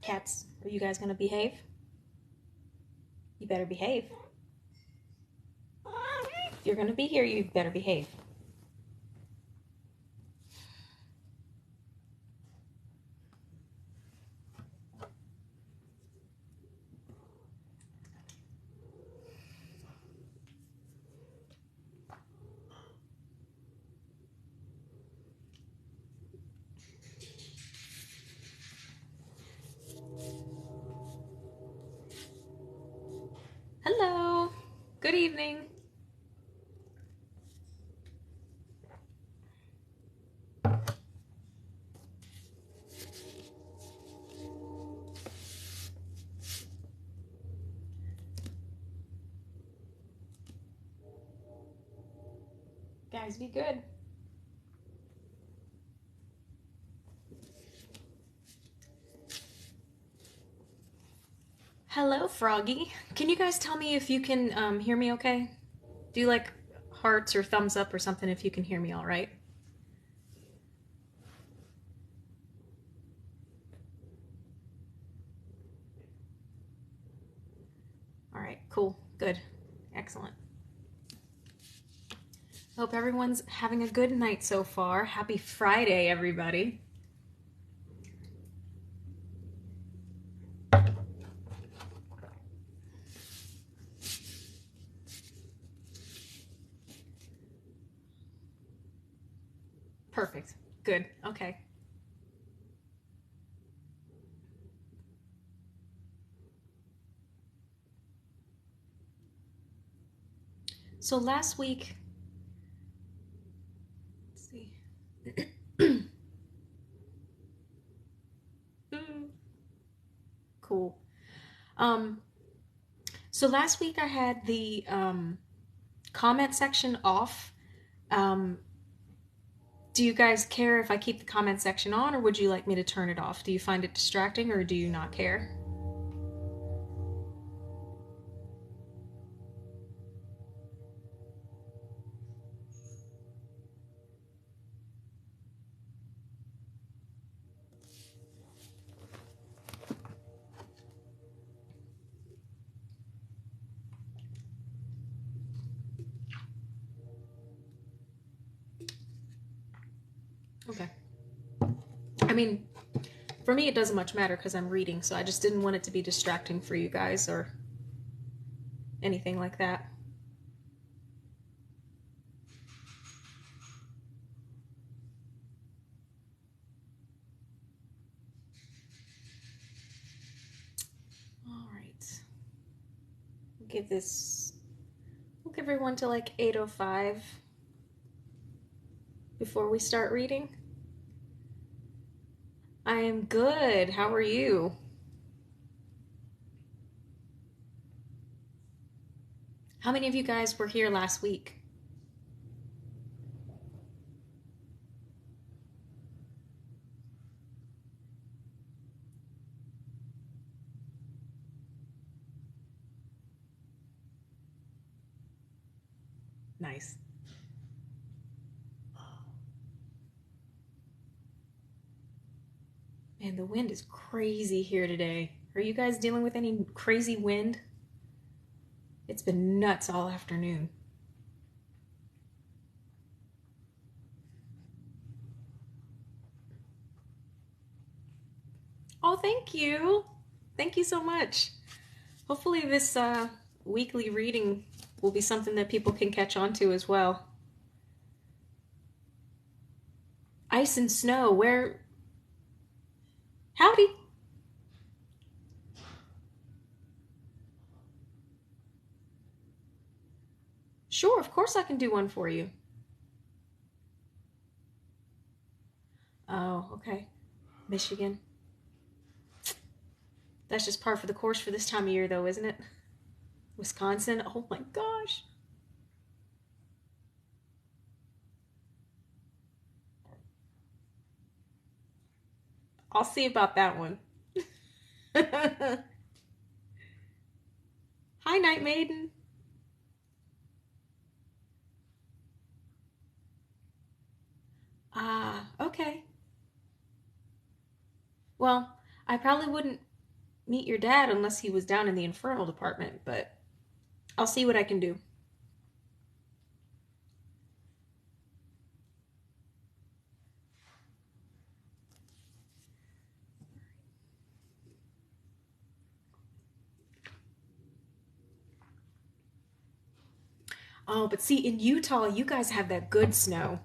Cats, are you guys gonna behave? You better behave. If you're gonna be here, you better behave. Hello. Good evening. Guys, be good. Hello, Froggy. Can you guys tell me if you can hear me okay? Do like hearts or thumbs up or something if you can hear me all right? All right, cool, good, excellent. Hope everyone's having a good night so far. Happy Friday, everybody. Perfect, good, okay. So last week, let's see. Cool. So last week I had the comment section off. Do you guys care if I keep the comment section on, or would you like me to turn it off? Do you find it distracting, or do you not care? Okay. I mean, for me it doesn't much matter because I'm reading, so I just didn't want it to be distracting for you guys or anything like that. All right. We'll give everyone to like 8:05 before we start reading. I am good. How are you? How many of you guys were here last week? Nice. Man, the wind is crazy here today. Are you guys dealing with any crazy wind? It's been nuts all afternoon. Oh, thank you. Thank you so much. Hopefully this weekly reading will be something that people can catch on to as well. Ice and snow, where? Howdy. Sure, of course I can do one for you. Oh, okay. Michigan. That's just par for the course for this time of year, though, isn't it? Wisconsin. Oh my gosh. I'll see about that one. Hi, Night Maiden. Ah, okay. Well, I probably wouldn't meet your dad unless he was down in the infernal department, but I'll see what I can do. Oh, but see, in Utah, you guys have that good snow.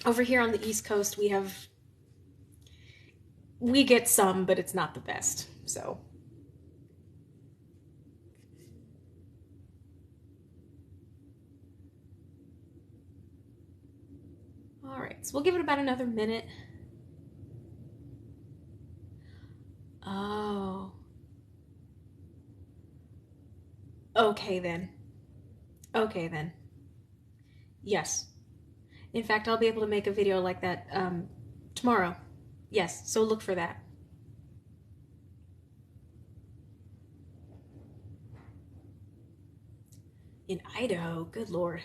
Over here on the East Coast, we get some, but it's not the best. So, all right. So we'll give it about another minute. Oh. Okay then. Okay then. Yes. In fact, I'll be able to make a video like that tomorrow. Yes, so look for that. In Idaho, good lord.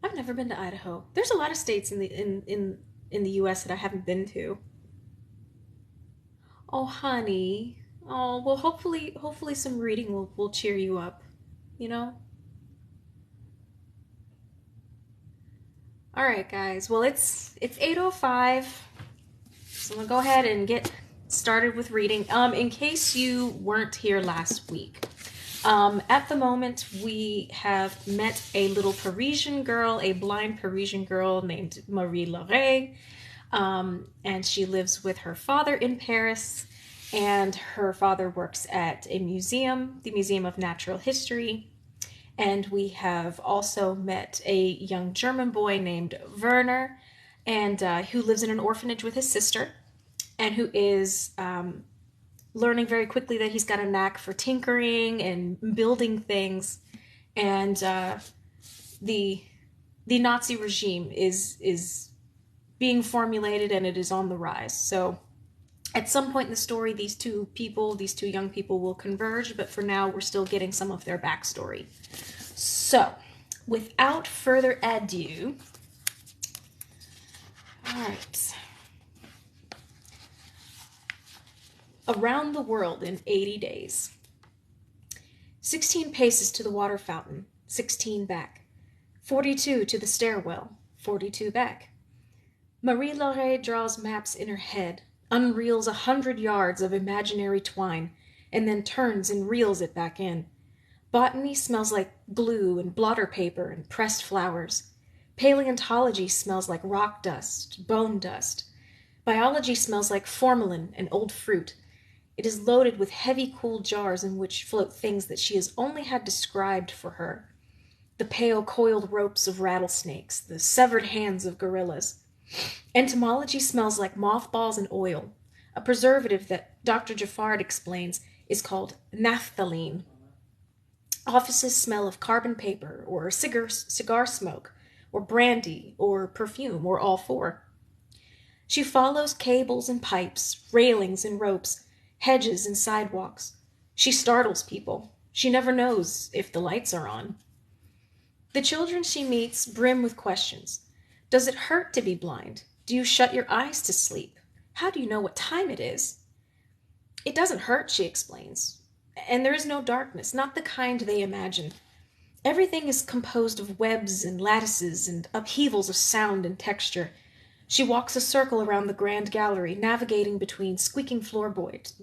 I've never been to Idaho. There's a lot of states in the US that I haven't been to. Oh, honey. Oh, well hopefully some reading will cheer you up, you know? All right, guys. Well, it's 8:05. So I'm going to go ahead and get started with reading. In case you weren't here last week, at the moment, we have met a little Parisian girl, a blind Parisian girl named Marie Laure, and she lives with her father in Paris, and her father works at a museum, the Museum of Natural History, and we have also met a young German boy named Werner, and who lives in an orphanage with his sister, and who is learning very quickly that he's got a knack for tinkering and building things, and the Nazi regime is being formulated, and it is on the rise. So at some point in the story, these two young people will converge, but for now we're still getting some of their backstory. So without further ado, all right. Around the world in 80 days. 16 paces to the water fountain, 16 back. 42 to the stairwell, 42 back. Marie Laure draws maps in her head, unreels 100 yards of imaginary twine, and then turns and reels it back in. Botany smells like glue and blotter paper and pressed flowers. Paleontology smells like rock dust, bone dust. Biology smells like formalin and old fruit. It is loaded with heavy, cool jars in which float things that she has only had described for her. The pale, coiled ropes of rattlesnakes, the severed hands of gorillas. Entomology smells like mothballs and oil, a preservative that Dr. Jaffard explains is called naphthalene. Offices smell of carbon paper, or cigar smoke, or brandy, or perfume, or all four. She follows cables and pipes, railings and ropes, hedges and sidewalks. She startles people. She never knows if the lights are on. The children she meets brim with questions. Does it hurt to be blind? Do you shut your eyes to sleep? How do you know what time it is? It doesn't hurt, she explains. And there is no darkness, not the kind they imagine. Everything is composed of webs and lattices and upheavals of sound and texture. She walks a circle around the grand gallery, navigating between squeaking floorboards.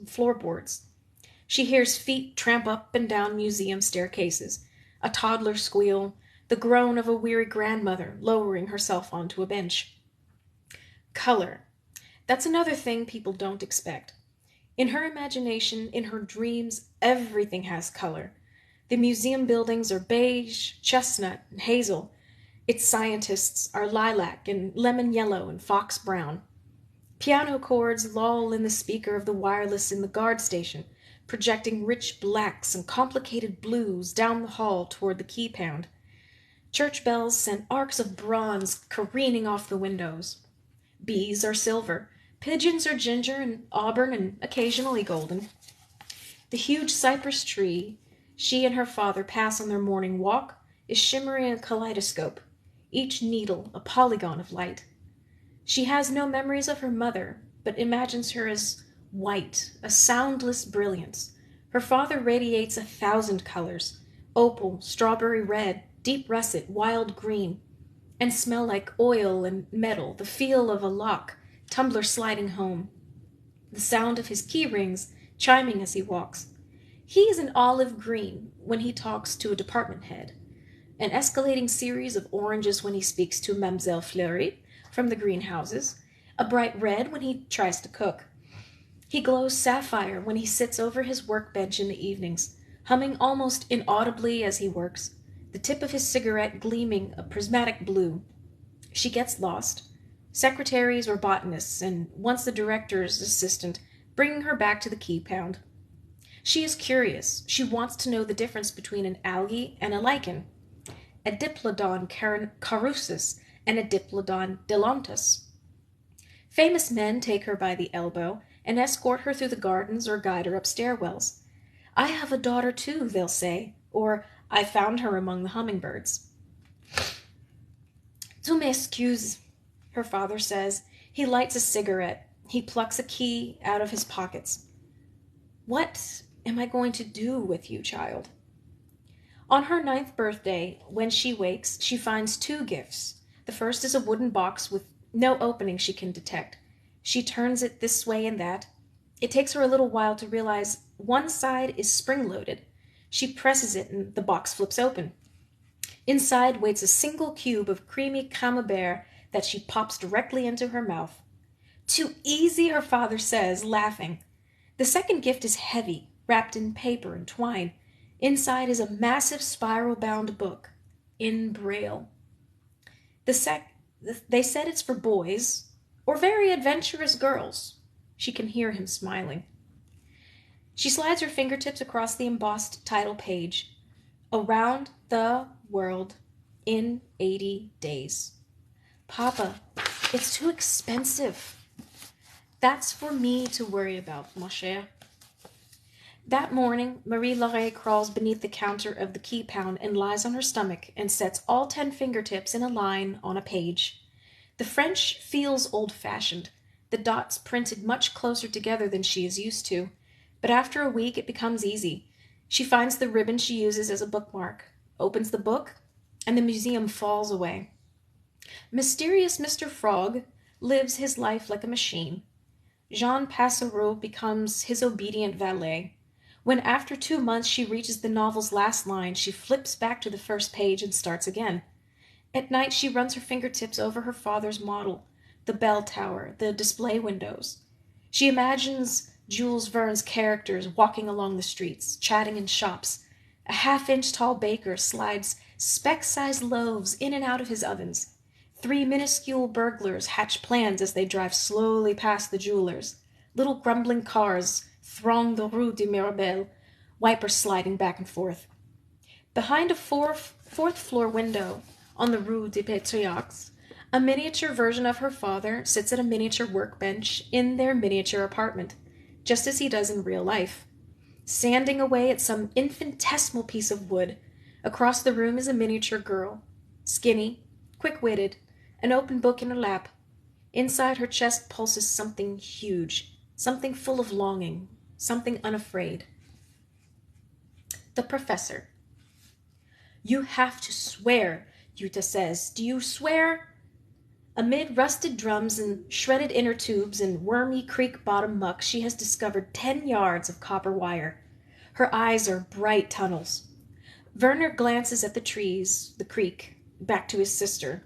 She hears feet tramp up and down museum staircases, a toddler squeal, the groan of a weary grandmother lowering herself onto a bench. Color. That's another thing people don't expect. In her imagination, in her dreams, everything has color. The museum buildings are beige, chestnut, and hazel. Its scientists are lilac and lemon yellow and fox brown. Piano chords loll in the speaker of the wireless in the guard station, projecting rich blacks and complicated blues down the hall toward the key pound. Church bells send arcs of bronze careening off the windows. Bees are silver. Pigeons are ginger and auburn and occasionally golden. The huge cypress tree she and her father pass on their morning walk is shimmering a kaleidoscope, each needle a polygon of light. She has no memories of her mother, but imagines her as white, a soundless brilliance. Her father radiates 1,000 colors: opal, strawberry red, deep russet, wild green, and smell like oil and metal, the feel of a lock, tumbler sliding home, the sound of his key rings chiming as he walks. He is an olive green when he talks to a department head, an escalating series of oranges when he speaks to Mademoiselle Fleury from the greenhouses, a bright red when he tries to cook. He glows sapphire when he sits over his workbench in the evenings, humming almost inaudibly as he works, the tip of his cigarette gleaming a prismatic blue. She gets lost. Secretaries or botanists, and once the director's assistant, bringing her back to the key pound. She is curious. She wants to know the difference between an algae and a lichen, a Diplodon carusus and a Diplodon dilantus. Famous men take her by the elbow and escort her through the gardens or guide her up stairwells. I have a daughter too, they'll say, or I found her among the hummingbirds. Tu m'excuses, her father says. He lights a cigarette. He plucks a key out of his pockets. What am I going to do with you, child? On her 9th birthday, when she wakes, she finds 2 gifts. The first is a wooden box with no opening she can detect. She turns it this way and that. It takes her a little while to realize one side is spring-loaded. She presses it and the box flips open. Inside waits a single cube of creamy camembert that she pops directly into her mouth. Too easy, her father says, laughing. The second gift is heavy, wrapped in paper and twine. Inside is a massive spiral-bound book, in Braille. They said it's for boys, or very adventurous girls. She can hear him smiling. She slides her fingertips across the embossed title page. Around the World in 80 Days. Papa, it's too expensive. That's for me to worry about, ma chère. That morning, Marie-Laure crawls beneath the counter of the key pound and lies on her stomach and sets all 10 fingertips in a line on a page. The French feels old-fashioned, the dots printed much closer together than she is used to, but after a week it becomes easy. She finds the ribbon she uses as a bookmark, opens the book, and the museum falls away. Mysterious Mr. Frog lives his life like a machine. Jean Passereau becomes his obedient valet. When after 2 months she reaches the novel's last line, she flips back to the first page and starts again. At night she runs her fingertips over her father's model, the bell tower, the display windows. She imagines Jules Verne's characters walking along the streets, chatting in shops. A half-inch tall baker slides speck-sized loaves in and out of his ovens. 3 minuscule burglars hatch plans as they drive slowly past the jewelers. Little grumbling cars throng the Rue de Mirabel, wipers sliding back and forth. Behind a fourth-floor window on the Rue des Patriarches, a miniature version of her father sits at a miniature workbench in their miniature apartment, just as he does in real life, sanding away at some infinitesimal piece of wood. Across the room is a miniature girl, skinny, quick-witted, an open book in her lap. Inside her chest pulses something huge, something full of longing, something unafraid. The professor. You have to swear, Yuta says. Do you swear? Amid rusted drums and shredded inner tubes and wormy creek-bottom muck, she has discovered 10 yards of copper wire. Her eyes are bright tunnels. Werner glances at the trees, the creek, back to his sister.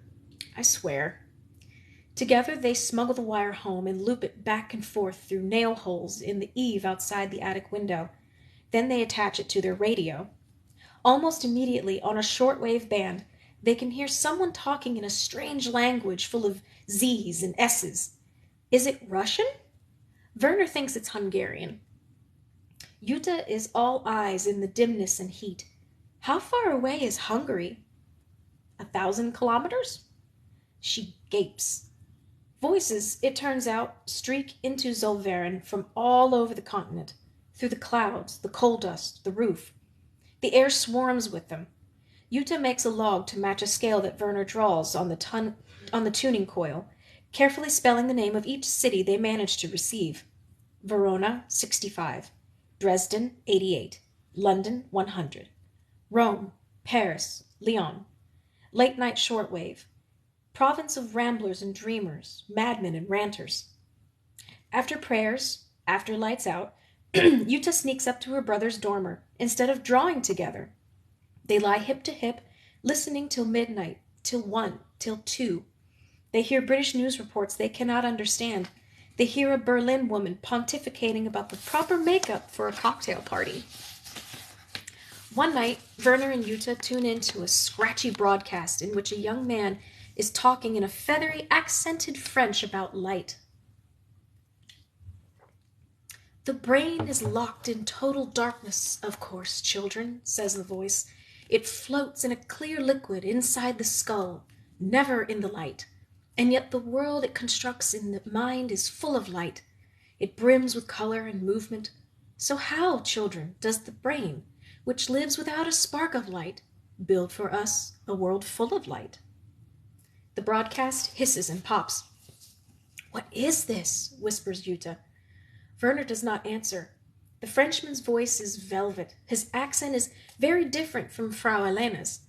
I swear. Together they smuggle the wire home and loop it back and forth through nail holes in the eave outside the attic window. Then they attach it to their radio. Almost immediately, on a shortwave band, they can hear someone talking in a strange language full of Z's and S's. Is it Russian? Werner thinks it's Hungarian. Yuta is all eyes in the dimness and heat. How far away is Hungary? 1,000 kilometers? She gapes. Voices, it turns out, streak into Zollverein from all over the continent, through the clouds, the coal dust, the roof. The air swarms with them. Yuta makes a log to match a scale that Werner draws on the tuning coil, carefully spelling the name of each city they manage to receive. Verona, 65. Dresden, 88. London, 100. Rome, Paris, Lyon. Late night shortwave. Province of ramblers and dreamers, madmen and ranters. After prayers, after lights out, Yuta sneaks up to her brother's dormer. Instead of drawing together, they lie hip to hip, listening till midnight, till 1, till 2. They hear British news reports they cannot understand. They hear a Berlin woman pontificating about the proper makeup for a cocktail party. One night, Werner and Yuta tune into a scratchy broadcast in which a young man is talking in a feathery, accented French about light. "The brain is locked in total darkness, of course, children," says the voice. "It floats in a clear liquid inside the skull, never in the light. And yet the world it constructs in the mind is full of light. It brims with color and movement. So how, children, does the brain, which lives without a spark of light, build for us a world full of light?" The broadcast hisses and pops. "What is this?" whispers Yuta. Werner does not answer. The Frenchman's voice is velvet. His accent is very different from Frau Elena's.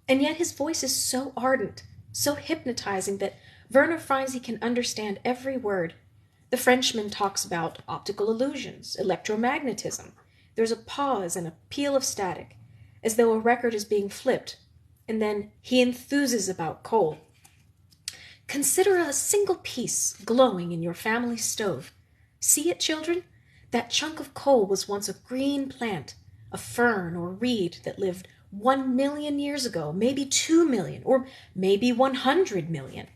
And yet his voice is so ardent, so hypnotizing that Werner finds he can understand every word. The Frenchman talks about optical illusions, electromagnetism. There's a pause and a peal of static, as though a record is being flipped, and then he enthuses about coal. "Consider a single piece glowing in your family stove. See it, children? That chunk of coal was once a green plant, a fern or reed that lived 1 million years ago, maybe 2 million, or maybe 100 million.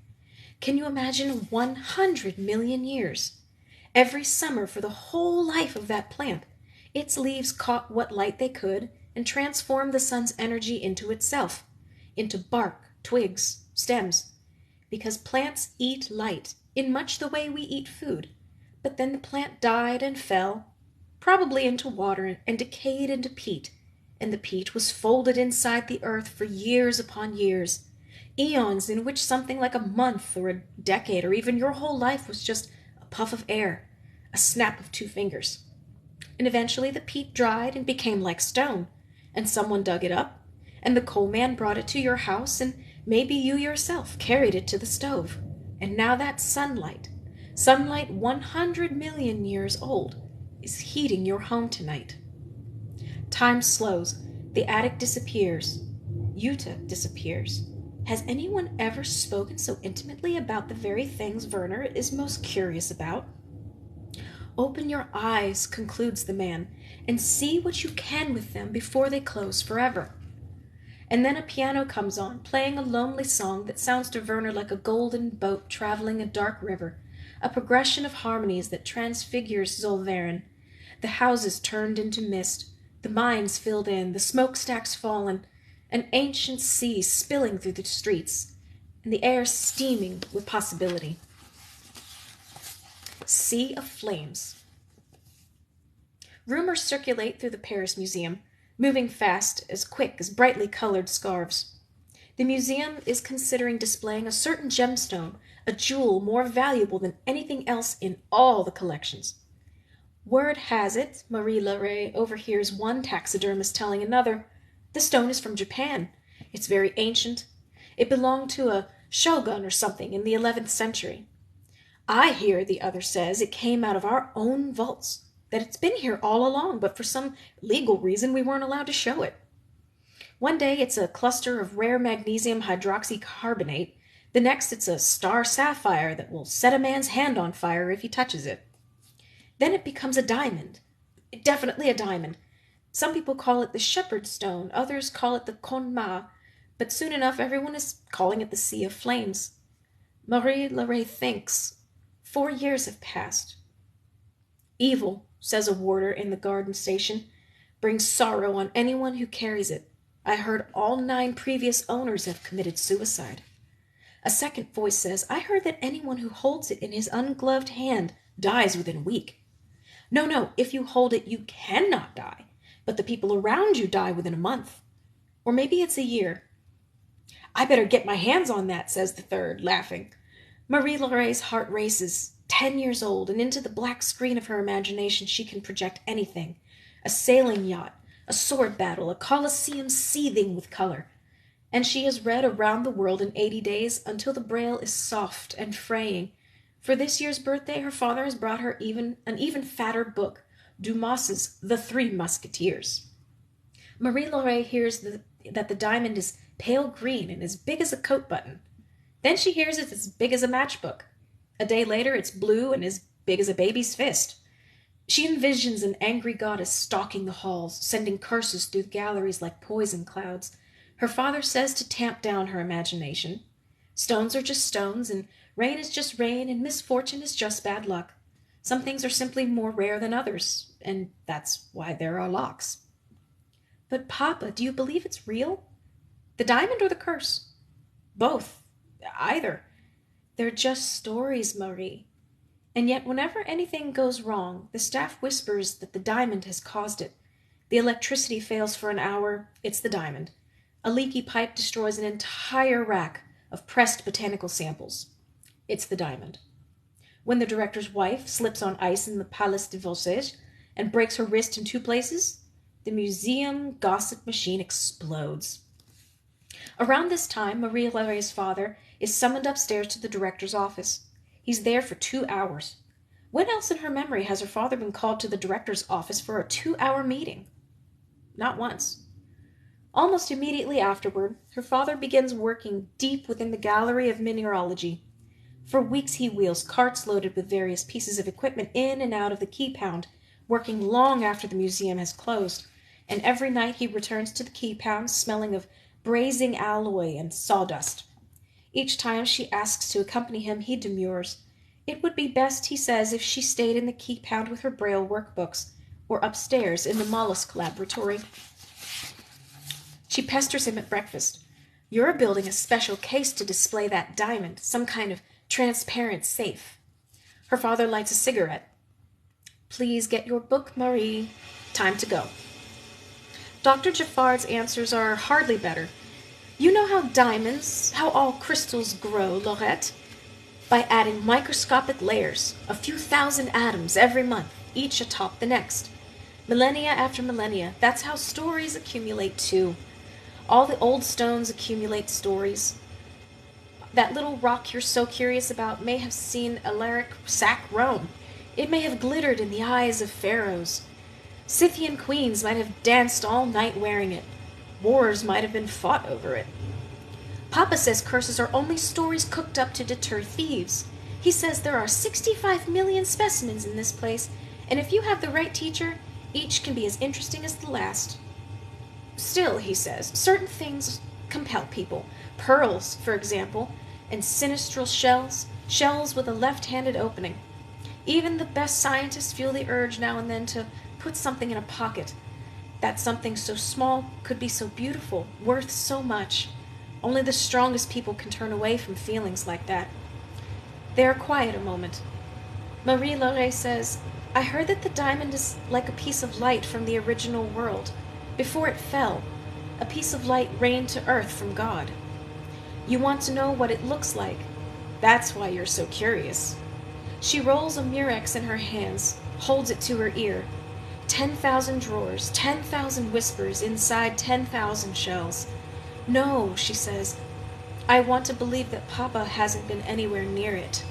Can you imagine 100 million years? Every summer for the whole life of that plant, its leaves caught what light they could and transformed the sun's energy into itself, into bark, twigs, stems. Because plants eat light in much the way we eat food. But then the plant died and fell, probably into water, and decayed into peat, and the peat was folded inside the earth for years upon years, eons in which something like a month or a decade or even your whole life was just a puff of air, a snap of 2 fingers. And eventually the peat dried and became like stone, and someone dug it up, and the coal man brought it to your house, and maybe you yourself carried it to the stove. And now that sunlight 100 million years old, is heating your home tonight." Time slows. The attic disappears. Yuta disappears. Has anyone ever spoken so intimately about the very things Werner is most curious about? "Open your eyes," concludes the man, "and see what you can with them before they close forever." And then a piano comes on, playing a lonely song that sounds to Werner like a golden boat traveling a dark river, a progression of harmonies that transfigures Zollverein. The houses turned into mist, the mines filled in, the smokestacks fallen, an ancient sea spilling through the streets, and the air steaming with possibility. Sea of flames. Rumors circulate through the Paris Museum, moving fast, as quick as brightly colored scarves. The museum is considering displaying a certain gemstone, a jewel more valuable than anything else in all the collections. Word has it, Marie Larrey overhears one taxidermist telling another, "The stone is from Japan. It's very ancient. It belonged to a shogun or something in the 11th century. I hear," the other says, "it came out of our own vaults, that it's been here all along, but for some legal reason we weren't allowed to show it. One day it's a cluster of rare magnesium hydroxycarbonate, the next it's a star sapphire that will set a man's hand on fire if he touches it. Then it becomes a diamond, definitely a diamond. Some people call it the shepherd's stone, others call it the konma, but soon enough everyone is calling it the Sea of Flames." Marie Larrey thinks. 4 years have passed. "Evil," says a warder in the garden station, "brings sorrow on anyone who carries it. I heard all 9 previous owners have committed suicide." A second voice says, "I heard that anyone who holds it in his ungloved hand dies within a week." No, if you hold it, you cannot die, but the people around you die within a month. Or maybe it's a year. "I better get my hands on that," says the third, laughing. Marie Larrey's heart races. 10 years old, and into the black screen of her imagination she can project anything. A sailing yacht, a sword battle, a coliseum seething with color. And she has read around the world in 80 days until the braille is soft and fraying. For this year's birthday, her father has brought her an even fatter book, Dumas's The Three Musketeers. Marie-Laure hears that the diamond is pale green and as big as a coat button. Then she hears it's as big as a matchbook. A day later, it's blue and as big as a baby's fist. She envisions an angry goddess stalking the halls, sending curses through the galleries like poison clouds. Her father says to tamp down her imagination. Stones are just stones, and rain is just rain, and misfortune is just bad luck. Some things are simply more rare than others, and that's why there are locks. But Papa, do you believe it's real? The diamond or the curse? Both. Either. They're just stories, Marie. And yet whenever anything goes wrong, the staff whispers that the diamond has caused it. The electricity fails for an hour, it's the diamond. A leaky pipe destroys an entire rack of pressed botanical samples. It's the diamond. When the director's wife slips on ice in the Palais de Vosges and breaks her wrist in 2 places, the museum gossip machine explodes. Around this time, Marie-Laure's father is summoned upstairs to the director's office. He's there for 2 hours. When else in her memory has her father been called to the director's office for a 2-hour meeting? Not once. Almost immediately afterward, her father begins working deep within the gallery of mineralogy. For weeks he wheels carts loaded with various pieces of equipment in and out of the key pound, working long after the museum has closed, and every night he returns to the key pound smelling of brazing alloy and sawdust. Each time she asks to accompany him, he demurs. It would be best, he says, if she stayed in the key pound with her braille workbooks, or upstairs in the mollusk laboratory. She pesters him at breakfast. You're building a special case to display that diamond, some kind of transparent safe. Her father lights a cigarette. Please get your book, Marie. Time to go. Dr. Jaffard's answers are hardly better. You know how all crystals grow, Laurette? By adding microscopic layers, a few thousand atoms every month, each atop the next. Millennia after millennia, that's how stories accumulate too. All the old stones accumulate stories. That little rock you're so curious about may have seen Alaric sack Rome. It may have glittered in the eyes of pharaohs. Scythian queens might have danced all night wearing it. Wars might have been fought over it. Papa says curses are only stories cooked up to deter thieves. He says there are 65 million specimens in this place, and if you have the right teacher, each can be as interesting as the last. Still, he says, certain things compel people. Pearls, for example, and sinistral shells with a left-handed opening. Even the best scientists feel the urge now and then to put something in a pocket. That something so small could be so beautiful, worth so much. Only the strongest people can turn away from feelings like that. They are quiet a moment. Marie-Laure says, I heard that the diamond is like a piece of light from the original world. Before it fell, a piece of light rained to earth from God. You want to know what it looks like. That's why you're so curious. She rolls a murex in her hands, holds it to her ear. 10,000 drawers, 10,000 whispers inside 10,000 shells. No, she says, I want to believe that Papa hasn't been anywhere near it.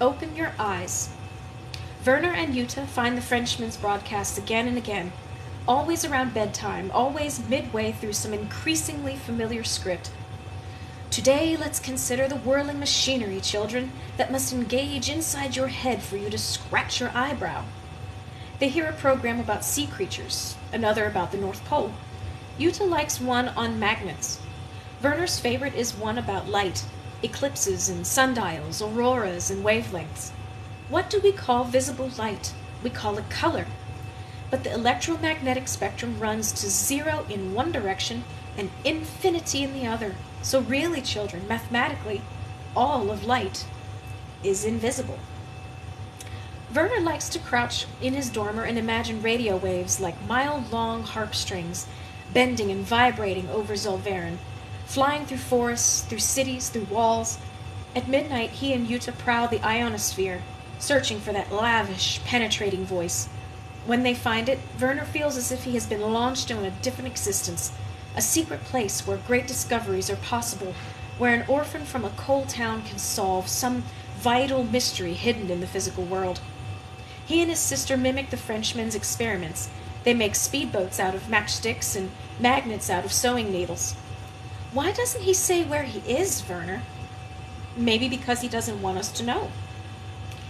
Open your eyes. Werner and Jutta find the Frenchman's broadcasts again and again, always around bedtime, always midway through some increasingly familiar script. Today, let's consider the whirling machinery, children, that must engage inside your head for you to scratch your eyebrow. They hear a program about sea creatures, another about the North Pole. Jutta likes one on magnets. Werner's favorite is one about light, eclipses and sundials, auroras and wavelengths. What do we call visible light? We call it color. But the electromagnetic spectrum runs to 0 in one direction and infinity in the other. So really, children, mathematically, all of light is invisible. Werner likes to crouch in his dormer and imagine radio waves like mile-long harp strings, bending and vibrating over Zollverein, flying through forests, through cities, through walls. At midnight, he and Yuta prowl the ionosphere, searching for that lavish, penetrating voice. When they find it, Werner feels as if he has been launched into a different existence, a secret place where great discoveries are possible, where an orphan from a coal town can solve some vital mystery hidden in the physical world. He and his sister mimic the Frenchman's experiments. They make speedboats out of matchsticks and magnets out of sewing needles. Why doesn't he say where he is, Werner? Maybe because he doesn't want us to know.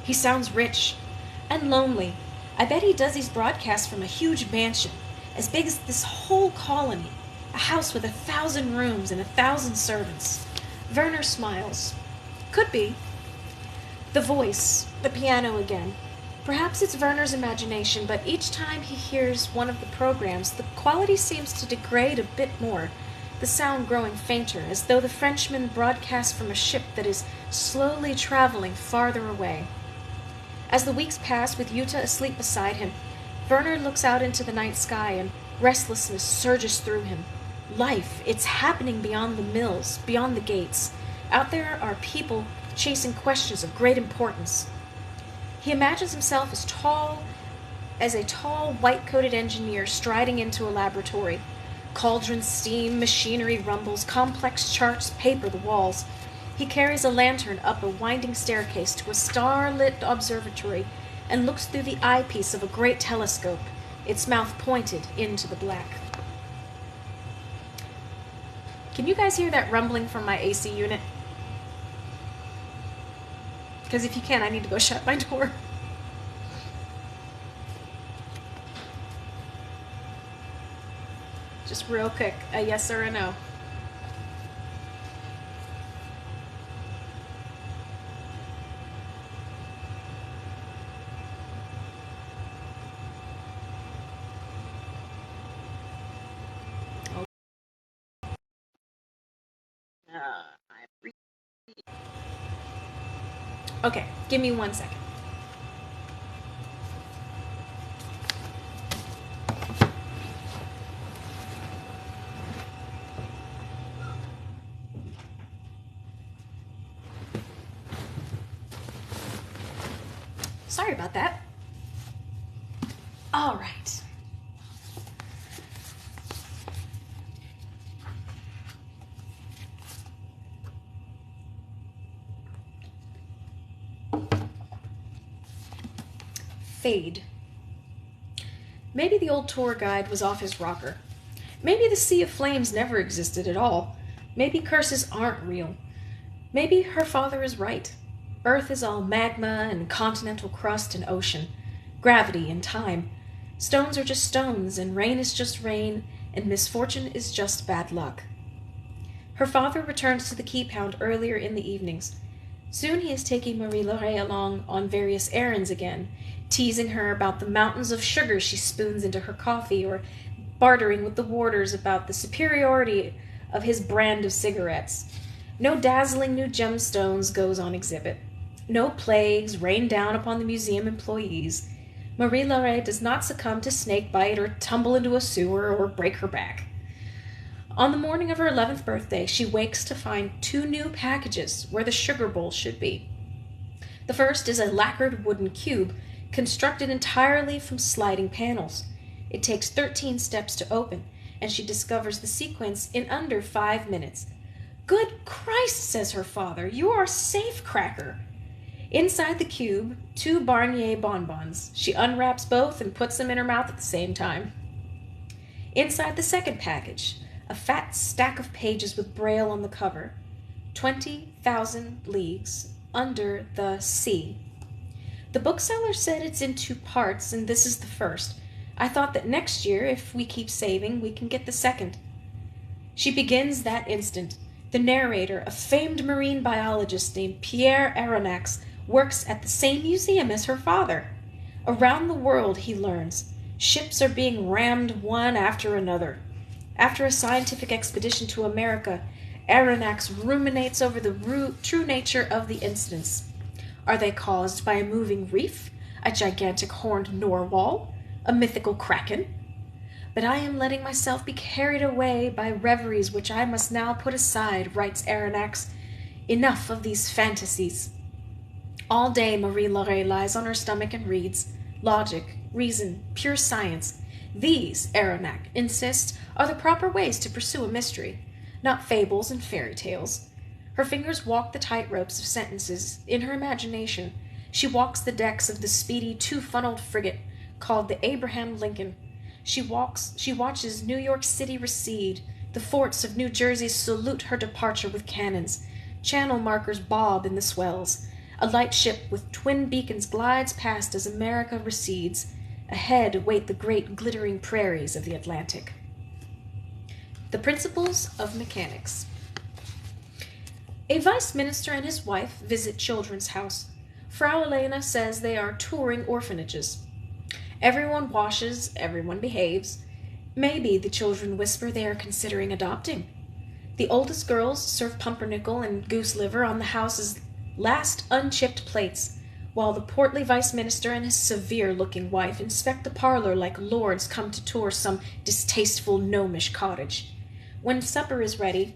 He sounds rich and lonely. I bet he does these broadcasts from a huge mansion, as big as this whole colony, a house with 1,000 rooms and 1,000 servants. Werner smiles. Could be. The voice, the piano again. Perhaps it's Werner's imagination, but each time he hears one of the programs, the quality seems to degrade a bit more, the sound growing fainter, as though the Frenchman broadcasts from a ship that is slowly traveling farther away. As the weeks pass with Yuta asleep beside him, Werner looks out into the night sky and restlessness surges through him. Life, it's happening beyond the mills, beyond the gates. Out there are people chasing questions of great importance. He imagines himself as a tall, white-coated engineer striding into a laboratory. Cauldrons steam, machinery rumbles, complex charts paper the walls. He carries a lantern up a winding staircase to a star-lit observatory and looks through the eyepiece of a great telescope, its mouth pointed into the black. Can you guys hear that rumbling from my AC unit? Because if you can, I need to go shut my door. Just real quick, a yes or a no. Okay, give me 1 second. Sorry about that. All right. Fade. Maybe the old tour guide was off his rocker. Maybe the Sea of Flames never existed at all. Maybe curses aren't real. Maybe her father is right. Earth is all magma and continental crust and ocean, gravity and time. Stones are just stones, and rain is just rain, and misfortune is just bad luck. Her father returns to the Keep-Hound earlier in the evenings. Soon he is taking Marie-Laure along on various errands again, teasing her about the mountains of sugar she spoons into her coffee, or bartering with the warders about the superiority of his brand of cigarettes. No dazzling new gemstones goes on exhibit. No plagues rain down upon the museum employees. Marie-Laure does not succumb to snakebite or tumble into a sewer or break her back. On the morning of her 11th birthday, she wakes to find 2 new packages where the sugar bowl should be. The first is a lacquered wooden cube constructed entirely from sliding panels. It takes 13 steps to open, and she discovers the sequence in under 5 minutes. "Good Christ," says her father, "you are a safecracker." Inside the cube, 2 Barnier bonbons. She unwraps both and puts them in her mouth at the same time. Inside the second package, a fat stack of pages with Braille on the cover. 20,000 leagues under the sea. The bookseller said it's in 2 parts, and this is the first. I thought that next year, if we keep saving, we can get the second. She begins that instant. The narrator, a famed marine biologist named Pierre Aronnax, works at the same museum as her father. Around the world, he learns, ships are being rammed one after another. After a scientific expedition to America, Aronnax ruminates over the true nature of the incidents. Are they caused by a moving reef, a gigantic horned narwhal, a mythical kraken? But I am letting myself be carried away by reveries which I must now put aside, writes Aronnax. Enough of these fantasies. All day Marie Laurée lies on her stomach and reads. Logic, reason, pure science. These, Aronnax insists, are the proper ways to pursue a mystery, not fables and fairy tales. Her fingers walk the tight-ropes of sentences. In her imagination, she walks the decks of the speedy two-funneled frigate called the Abraham Lincoln. She watches New York City recede. The forts of New Jersey salute her departure with cannons. Channel markers bob in the swells. A light ship with twin beacons glides past as America recedes. Ahead wait the great glittering prairies of the Atlantic. The Principles of Mechanics. A vice minister and his wife visit Children's House. Frau Elena says they are touring orphanages. Everyone washes, everyone behaves. Maybe, the children whisper, they are considering adopting. The oldest girls serve pumpernickel and goose liver on the house's last unchipped plates, while the portly vice minister and his severe-looking wife inspect the parlor like lords come to tour some distasteful gnomish cottage. When supper is ready,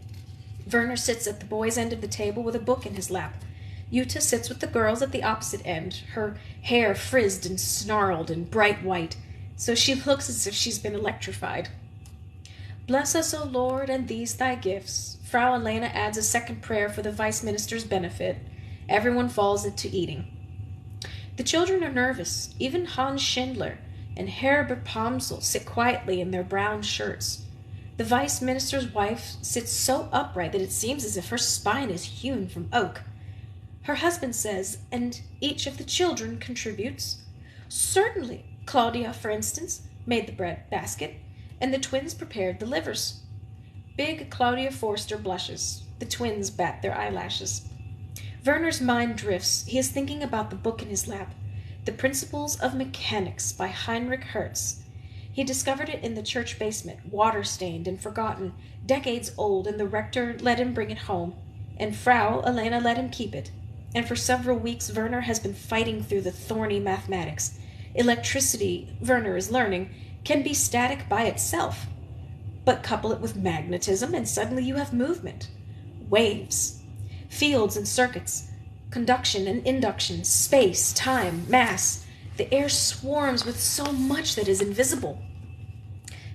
Werner sits at the boys' end of the table with a book in his lap. Jutta sits with the girls at the opposite end, her hair frizzed and snarled and bright white, so she looks as if she's been electrified. Bless us, O Lord, and these thy gifts. Frau Elena adds a second prayer for the vice minister's benefit. Everyone falls into eating. The children are nervous. Even Hans Schindler and Herbert Pomsel sit quietly in their brown shirts. The vice minister's wife sits so upright that it seems as if her spine is hewn from oak. Her husband says, and each of the children contributes. Certainly, Claudia, for instance, made the bread basket, and the twins prepared the livers. Big Claudia Forster blushes. The twins bat their eyelashes. Werner's mind drifts. He is thinking about the book in his lap, The Principles of Mechanics by Heinrich Hertz. He discovered it in the church basement, water-stained and forgotten, decades old, and the rector let him bring it home, and Frau Elena let him keep it. And for several weeks Werner has been fighting through the thorny mathematics. Electricity, Werner is learning, can be static by itself. But couple it with magnetism, and suddenly you have movement. Waves. Fields and circuits. Conduction and induction. Space, time, mass. The air swarms with so much that is invisible.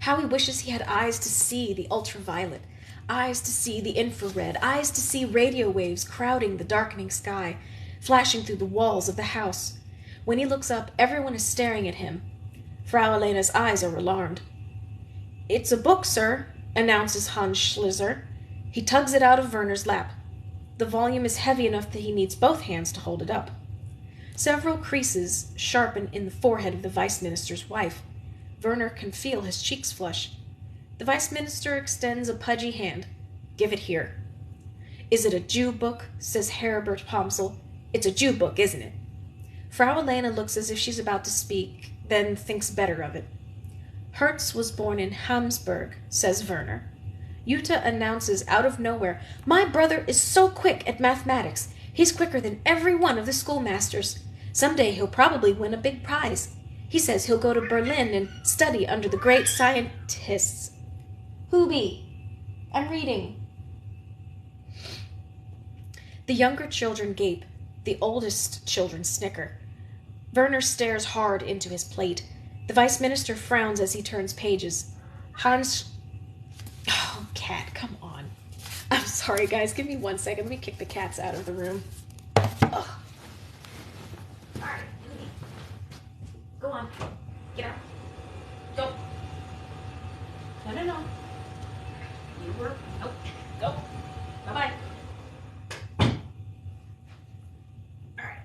How he wishes he had eyes to see the ultraviolet, eyes to see the infrared, eyes to see radio waves crowding the darkening sky, flashing through the walls of the house. When he looks up, everyone is staring at him. Frau Elena's eyes are alarmed. "It's a book, sir," announces Hans Schlitzer. He tugs it out of Werner's lap. The volume is heavy enough that he needs both hands to hold it up. Several creases sharpen in the forehead of the vice minister's wife. Werner can feel his cheeks flush. The vice minister extends a pudgy hand. "Give it here." "Is it a Jew book?" says Herbert Pomsel. "It's a Jew book, isn't it?" Frau Elena looks as if she's about to speak, then thinks better of it. "Hertz was born in Hamsburg," says Werner. Jutta announces out of nowhere, "My brother is so quick at mathematics. He's quicker than every one of the schoolmasters. Someday he'll probably win a big prize. He says he'll go to Berlin and study under the great scientists." "Who be?" "I'm reading." The younger children gape. The oldest children snicker. Werner stares hard into his plate. The vice minister frowns as he turns pages. Oh, cat, come on. I'm sorry, guys. Give me 1 second. Let me kick the cats out of the room. Ugh. All right, go on. Get out. Go. No. You were... Nope. Go. Bye-bye. All right.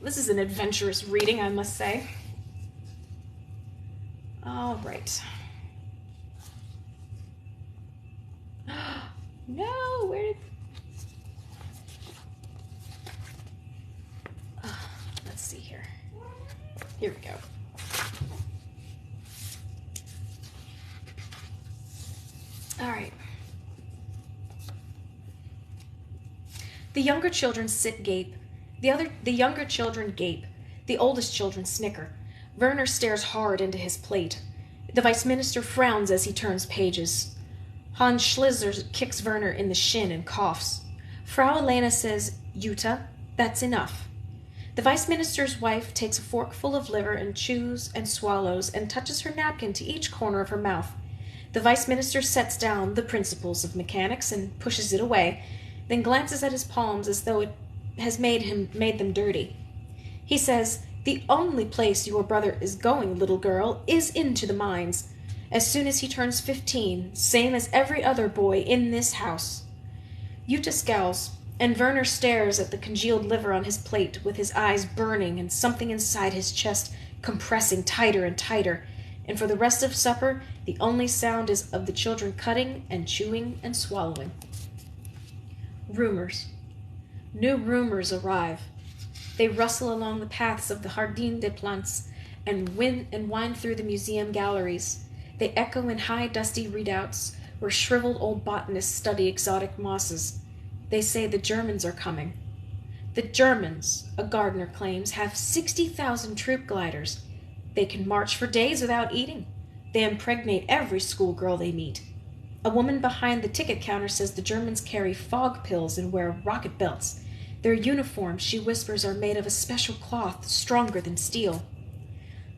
This is an adventurous reading, I must say. All right. No, where did... let's see here. Here we go. All right. The younger children gape. The younger children gape. The oldest children snicker. Werner stares hard into his plate. The vice minister frowns as he turns pages. Hans Schlitzer kicks Werner in the shin and coughs. Frau Elena says, "Jutta, that's enough." The vice minister's wife takes a forkful of liver and chews and swallows and touches her napkin to each corner of her mouth. The vice minister sets down The Principles of Mechanics and pushes it away, then glances at his palms as though it has made them dirty. He says, "The only place your brother is going, little girl, is into the mines. As soon as he turns 15, same as every other boy in this house." Jutta scowls, and Werner stares at the congealed liver on his plate with his eyes burning and something inside his chest compressing tighter and tighter, and for the rest of supper the only sound is of the children cutting and chewing and swallowing. Rumors. New rumors arrive. They rustle along the paths of the Jardin des Plantes and wind through the museum galleries. They echo in high, dusty redoubts where shriveled old botanists study exotic mosses. They say the Germans are coming. The Germans, a gardener claims, have 60,000 troop gliders. They can march for days without eating. They impregnate every schoolgirl they meet. A woman behind the ticket counter says the Germans carry fog pills and wear rocket belts. Their uniforms, she whispers, are made of a special cloth stronger than steel.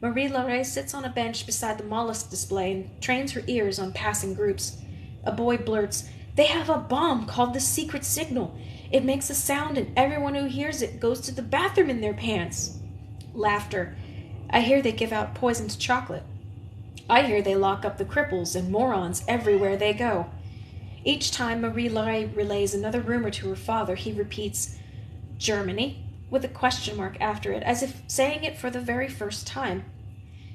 Marie-Laure sits on a bench beside the mollusk display and trains her ears on passing groups. A boy blurts, "They have a bomb called the Secret Signal. It makes a sound and everyone who hears it goes to the bathroom in their pants." Laughter. "I hear they give out poisoned chocolate. I hear they lock up the cripples and morons everywhere they go." Each time Marie-Laure relays another rumor to her father, he repeats, "Germany?" with a question mark after it, as if saying it for the very first time.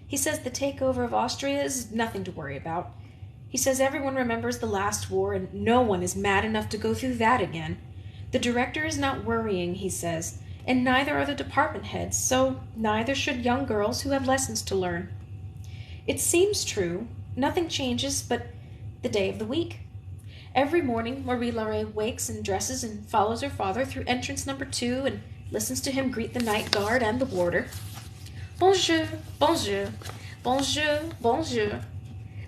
He says the takeover of Austria is nothing to worry about. He says everyone remembers the last war and no one is mad enough to go through that again. The director is not worrying, he says, and neither are the department heads, so neither should young girls who have lessons to learn. It seems true. Nothing changes but the day of the week. Every morning, Marie-Laure wakes and dresses and follows her father through entrance number 2 and listens to him greet the night guard and the warder. "Bonjour, bonjour, bonjour, bonjour."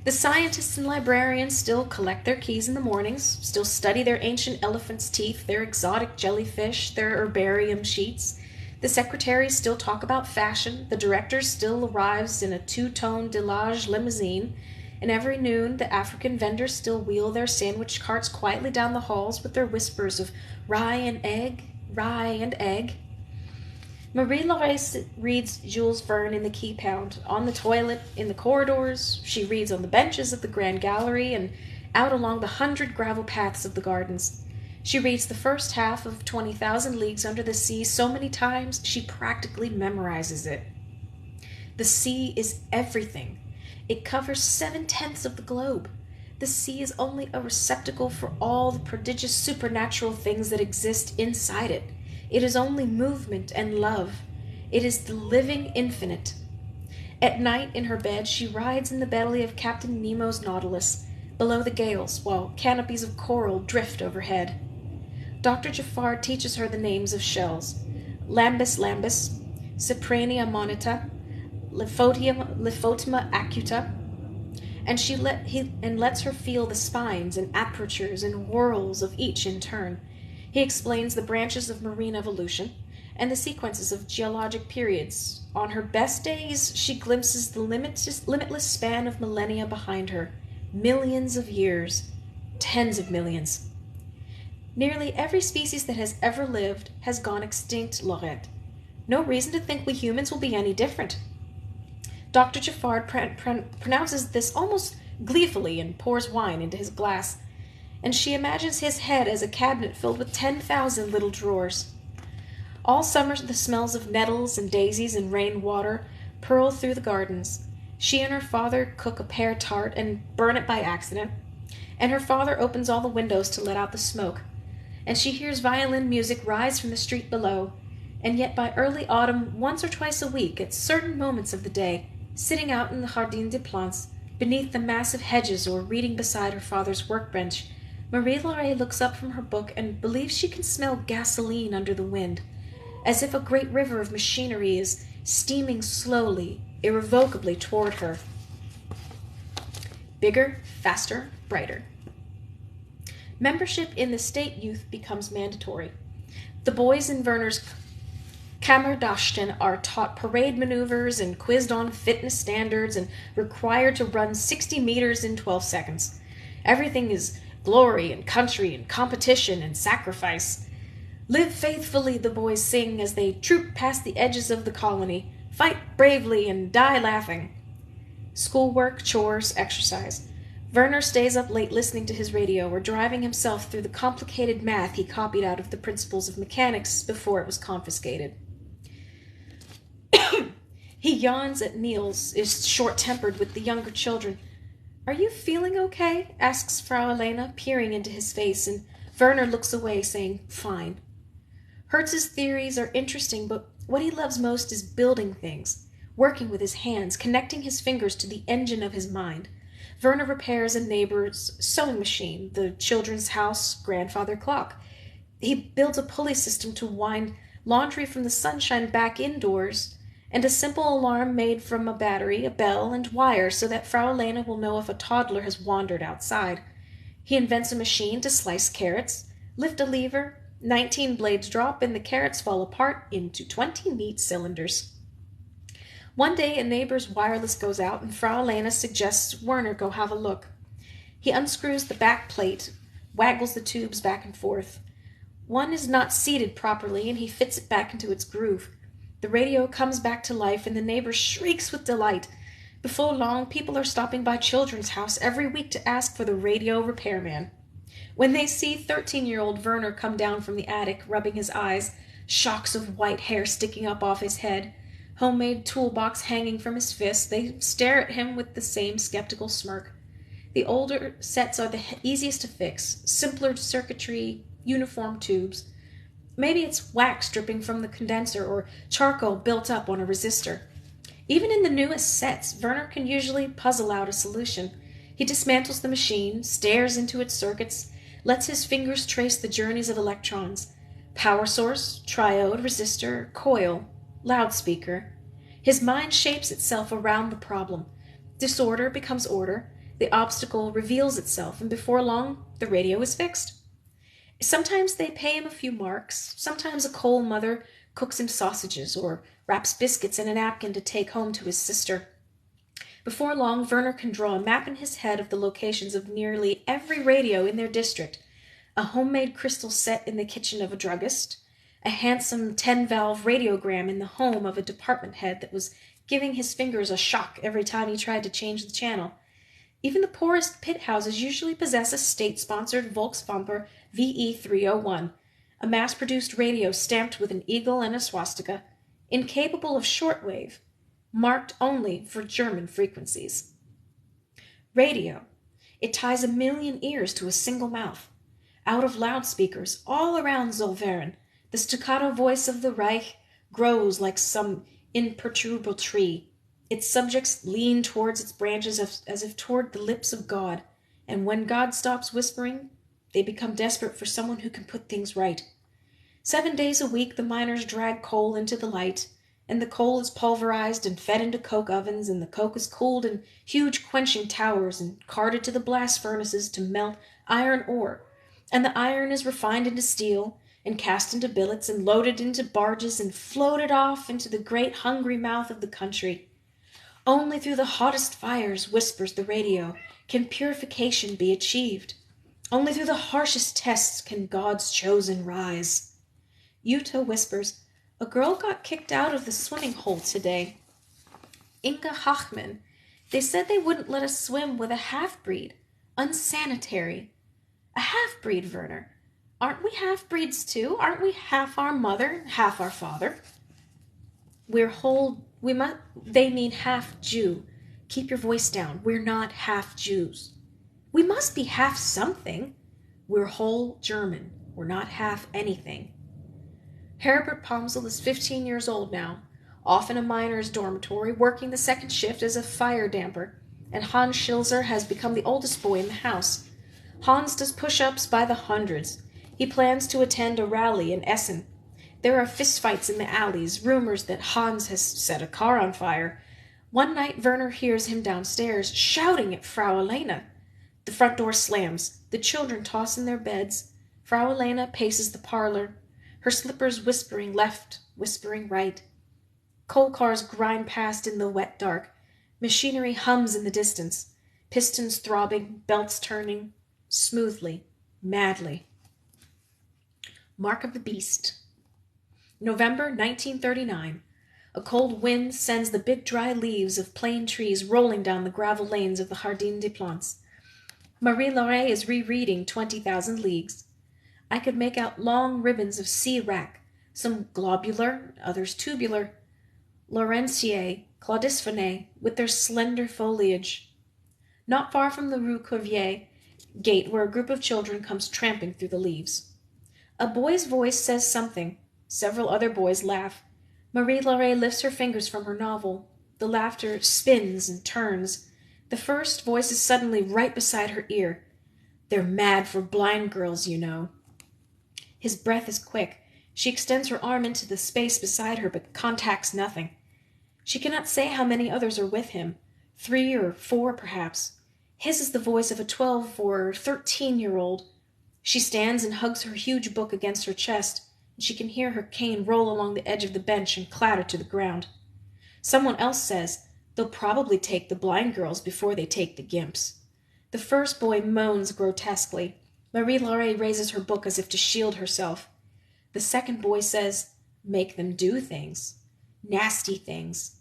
The scientists and librarians still collect their keys in the mornings, still study their ancient elephant's teeth, their exotic jellyfish, their herbarium sheets. The secretaries still talk about fashion, the director still arrives in a 2-tone Delage limousine, and every noon the African vendors still wheel their sandwich carts quietly down the halls with their whispers of rye and egg, rye and egg. Marie-Laure reads Jules Verne in the Key Pound, on the toilet, in the corridors. She reads on the benches of the Grand Gallery and out along the 100 gravel paths of the gardens. She reads the first half of 20,000 Leagues Under the Sea so many times she practically memorizes it. The sea is everything. It covers 7/10 of the globe. The sea is only a receptacle for all the prodigious supernatural things that exist inside it. It is only movement and love. It is the living infinite. At night in her bed she rides in the belly of Captain Nemo's Nautilus, below the gales, while canopies of coral drift overhead. Dr. Giffard teaches her the names of shells: Lambus lambus, Cyprania monita, Liphotima acuta, and lets her feel the spines and apertures and whorls of each in turn. He explains the branches of marine evolution and the sequences of geologic periods. On her best days, she glimpses the limitless span of millennia behind her, millions of years, tens of millions. Nearly every species that has ever lived has gone extinct, Laurette. No reason to think we humans will be any different. Dr. Giffard pronounces this almost gleefully and pours wine into his glass, and she imagines his head as a cabinet filled with 10,000 little drawers. All summer the smells of nettles and daisies and rainwater purl through the gardens. She and her father cook a pear tart and burn it by accident, and her father opens all the windows to let out the smoke, and she hears violin music rise from the street below, and yet by early autumn, once or twice a week, at certain moments of the day, sitting out in the Jardin des Plantes, beneath the massive hedges or reading beside her father's workbench, Marie-Laure looks up from her book and believes she can smell gasoline under the wind, as if a great river of machinery is steaming slowly, irrevocably toward her. Bigger, faster, brighter. Membership in the state youth becomes mandatory. The boys in Werner's Kammerdachten are taught parade maneuvers and quizzed on fitness standards and required to run 60 meters in 12 seconds. Everything is glory and country and competition and sacrifice. Live faithfully, the boys sing as they troop past the edges of the colony. Fight bravely and die laughing. Schoolwork, chores, exercise. Werner stays up late listening to his radio or driving himself through the complicated math he copied out of the Principles of Mechanics before it was confiscated. He yawns at meals, is short-tempered with the younger children. "Are you feeling okay?" asks Frau Elena, peering into his face, and Werner looks away, saying, "Fine." Hertz's theories are interesting, but what he loves most is building things, working with his hands, connecting his fingers to the engine of his mind. Werner repairs a neighbor's sewing machine, the children's house grandfather clock. He builds a pulley system to wind laundry from the sunshine back indoors, and a simple alarm made from a battery, a bell, and wire so that Frau Elena will know if a toddler has wandered outside. He invents a machine to slice carrots, lift a lever, 19 blades drop, and the carrots fall apart into 20 neat cylinders. One day a neighbor's wireless goes out, and Frau Elena suggests Werner go have a look. He unscrews the back plate, waggles the tubes back and forth. One is not seated properly, and he fits it back into its groove. The radio comes back to life, and the neighbor shrieks with delight. Before long, people are stopping by Children's House every week to ask for the radio repairman. When they see 13-year-old Werner come down from the attic, rubbing his eyes, shocks of white hair sticking up off his head, homemade toolbox hanging from his fist, they stare at him with the same skeptical smirk. The older sets are the easiest to fix, simpler circuitry, uniform tubes. Maybe it's wax dripping from the condenser or charcoal built up on a resistor. Even in the newest sets, Werner can usually puzzle out a solution. He dismantles the machine, stares into its circuits, lets his fingers trace the journeys of electrons. Power source, triode, resistor, coil, loudspeaker. His mind shapes itself around the problem. Disorder becomes order, the obstacle reveals itself, and before long, the radio is fixed. Sometimes they pay him a few marks. Sometimes a coal mother cooks him sausages or wraps biscuits in a napkin to take home to his sister. Before long, Werner can draw a map in his head of the locations of nearly every radio in their district, a homemade crystal set in the kitchen of a druggist, a handsome 10-valve radiogram in the home of a department head that was giving his fingers a shock every time he tried to change the channel. Even the poorest pit houses usually possess a state-sponsored Volkswagen VE301, a mass-produced radio stamped with an eagle and a swastika, incapable of shortwave, marked only for German frequencies. Radio. It ties 1,000,000 ears to a single mouth. Out of loudspeakers, all around Zollverein, the staccato voice of the Reich grows like some imperturbable tree. Its subjects lean towards its branches as if toward the lips of God, and when God stops whispering, they become desperate for someone who can put things right. 7 days a week the miners drag coal into the light, and the coal is pulverized and fed into coke ovens, and the coke is cooled in huge quenching towers and carted to the blast furnaces to melt iron ore, and the iron is refined into steel and cast into billets and loaded into barges and floated off into the great hungry mouth of the country. Only through the hottest fires, whispers the radio, can purification be achieved. Only through the harshest tests can God's chosen rise. Jutta whispers, "A girl got kicked out of the swimming hole today. Inga Hachman. They said they wouldn't let us swim with a half-breed. Unsanitary." A half-breed, Werner. Aren't we half-breeds too? Aren't we half our mother, half our father? They mean half Jew. Keep your voice down. We're not half Jews. We must be half something. We're whole German. We're not half anything. Herbert Pomsel is 15 years old now, off in a miner's dormitory, working the second shift as a fire damper, and Hans Schilzer has become the oldest boy in the house. Hans does push-ups by the hundreds. He plans to attend a rally in Essen. There are fistfights in the alleys, rumors that Hans has set a car on fire. One night Werner hears him downstairs, shouting at Frau Elena. The front door slams. The children toss in their beds. Frau Elena paces the parlor, her slippers whispering left, whispering right. Coal cars grind past in the wet dark. Machinery hums in the distance. Pistons throbbing, belts turning, smoothly, madly. Mark of the Beast. November 1939. A cold wind sends the big dry leaves of plane trees rolling down the gravel lanes of the Jardin des Plantes. Marie-Laure is rereading 20,000 Leagues. I could make out long ribbons of sea wrack, some globular, others tubular, Laurentiae, Claudisphinae, with their slender foliage. Not far from the Rue Cuvier gate where a group of children comes tramping through the leaves. A boy's voice says something. Several other boys laugh. Marie-Laure lifts her fingers from her novel. The laughter spins and turns. The first voice is suddenly right beside her ear. They're mad for blind girls, you know. His breath is quick. She extends her arm into the space beside her, but contacts nothing. She cannot say how many others are with him. 3 or 4, perhaps. His is the voice of a 12 or 13-year-old. She stands and hugs her huge book against her chest, and she can hear her cane roll along the edge of the bench and clatter to the ground. Someone else says, they'll probably take the blind girls before they take the gimps. The first boy moans grotesquely. Marie-Laure raises her book as if to shield herself. The second boy says, make them do things. Nasty things.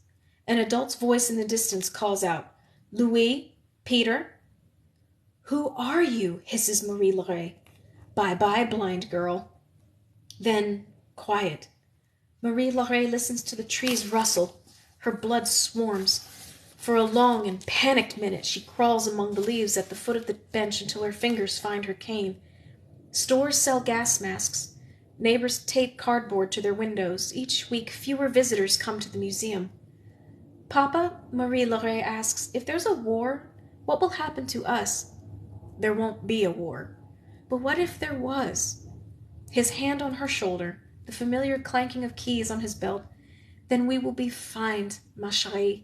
An adult's voice in the distance calls out, Louis, Peter. Who are you? Hisses Marie-Laure. Bye-bye, blind girl. Then, quiet. Marie-Laure listens to the trees rustle. Her blood swarms. For a long and panicked minute she crawls among the leaves at the foot of the bench until her fingers find her cane. Stores sell gas masks. Neighbors tape cardboard to their windows. Each week fewer visitors come to the museum. Papa, Marie-Laure asks, if there's a war, what will happen to us? There won't be a war. But what if there was? His hand on her shoulder, the familiar clanking of keys on his belt. Then we will be fined, ma chérie.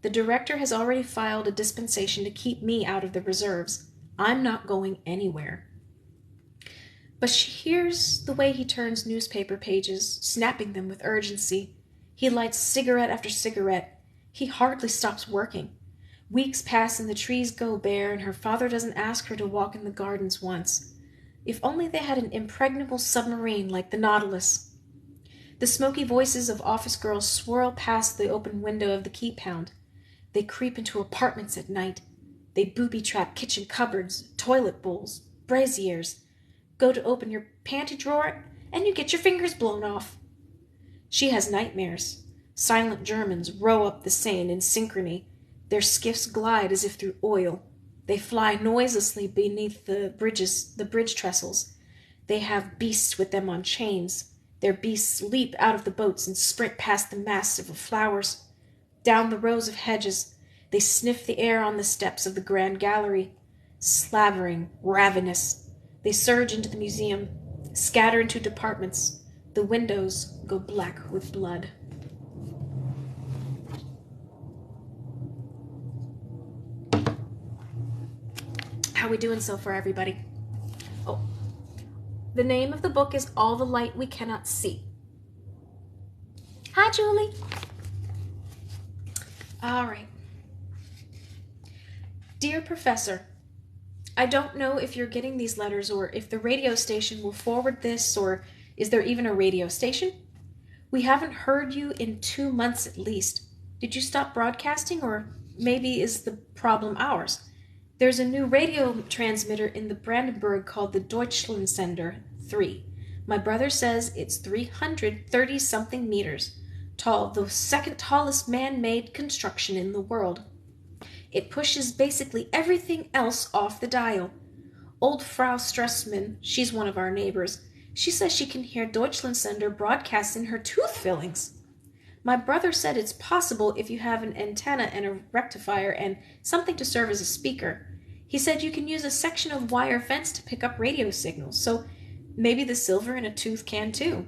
The director has already filed a dispensation to keep me out of the reserves. I'm not going anywhere. But she hears the way he turns newspaper pages, snapping them with urgency. He lights cigarette after cigarette. He hardly stops working. Weeks pass and the trees go bare, and her father doesn't ask her to walk in the gardens once. If only they had an impregnable submarine like the Nautilus. The smoky voices of office girls swirl past the open window of the key-pound. They creep into apartments at night. They booby-trap kitchen cupboards, toilet bowls, braziers. Go to open your panty drawer, and you get your fingers blown off. She has nightmares. Silent Germans row up the Seine in synchrony. Their skiffs glide as if through oil. They fly noiselessly beneath the bridge trestles. They have beasts with them on chains. Their beasts leap out of the boats and sprint past the masts of flowers. Down the rows of hedges, they sniff the air on the steps of the Grand Gallery. Slavering, ravenous, they surge into the museum, scatter into departments. The windows go black with blood. How we doing so far, everybody? Oh, the name of the book is All the Light We Cannot See. Hi, Julie. All right. Dear Professor, I don't know if you're getting these letters or if the radio station will forward this, or is there even a radio station? We haven't heard you in 2 months at least. Did you stop broadcasting, or maybe is the problem ours? There's a new radio transmitter in the Brandenburg called the Deutschlandsender 3. My brother says it's 330-something meters tall, the second tallest man-made construction in the world. It pushes basically everything else off the dial. Old Frau Strussmann, she's one of our neighbors, she says she can hear Deutschlandsender broadcast in her tooth fillings. My brother said it's possible if you have an antenna and a rectifier and something to serve as a speaker. He said you can use a section of wire fence to pick up radio signals, so maybe the silver in a tooth can too.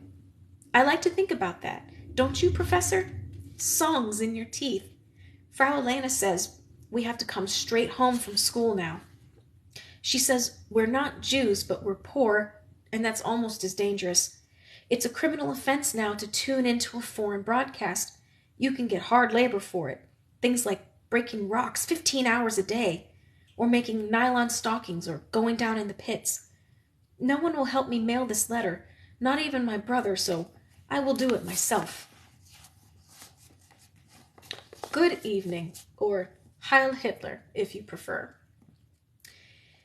I like to think about that. Don't you, Professor? Songs in your teeth. Frau Elena says we have to come straight home from school now. She says we're not Jews, but we're poor, and that's almost as dangerous. It's a criminal offense now to tune into a foreign broadcast. You can get hard labor for it. Things like breaking rocks 15 hours a day, or making nylon stockings, or going down in the pits. No one will help me mail this letter, not even my brother, so I will do it myself. Good evening, or Heil Hitler, if you prefer.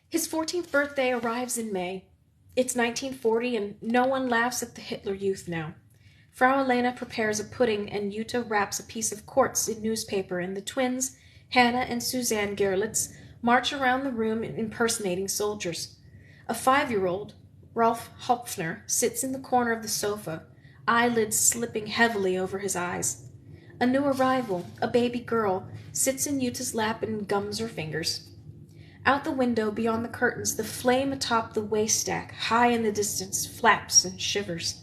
His 14th birthday arrives in May. It's 1940, and no one laughs at the Hitler Youth now. Frau Elena prepares a pudding, and Jutta wraps a piece of quartz in newspaper, and the twins, Hannah and Suzanne Gerlitz, march around the room impersonating soldiers. A 5-year-old, Rolf Hopfner, sits in the corner of the sofa, eyelids slipping heavily over his eyes. A new arrival, a baby girl, sits in Jutta's lap and gums her fingers. Out the window, beyond the curtains, the flame atop the haystack, high in the distance, flaps and shivers.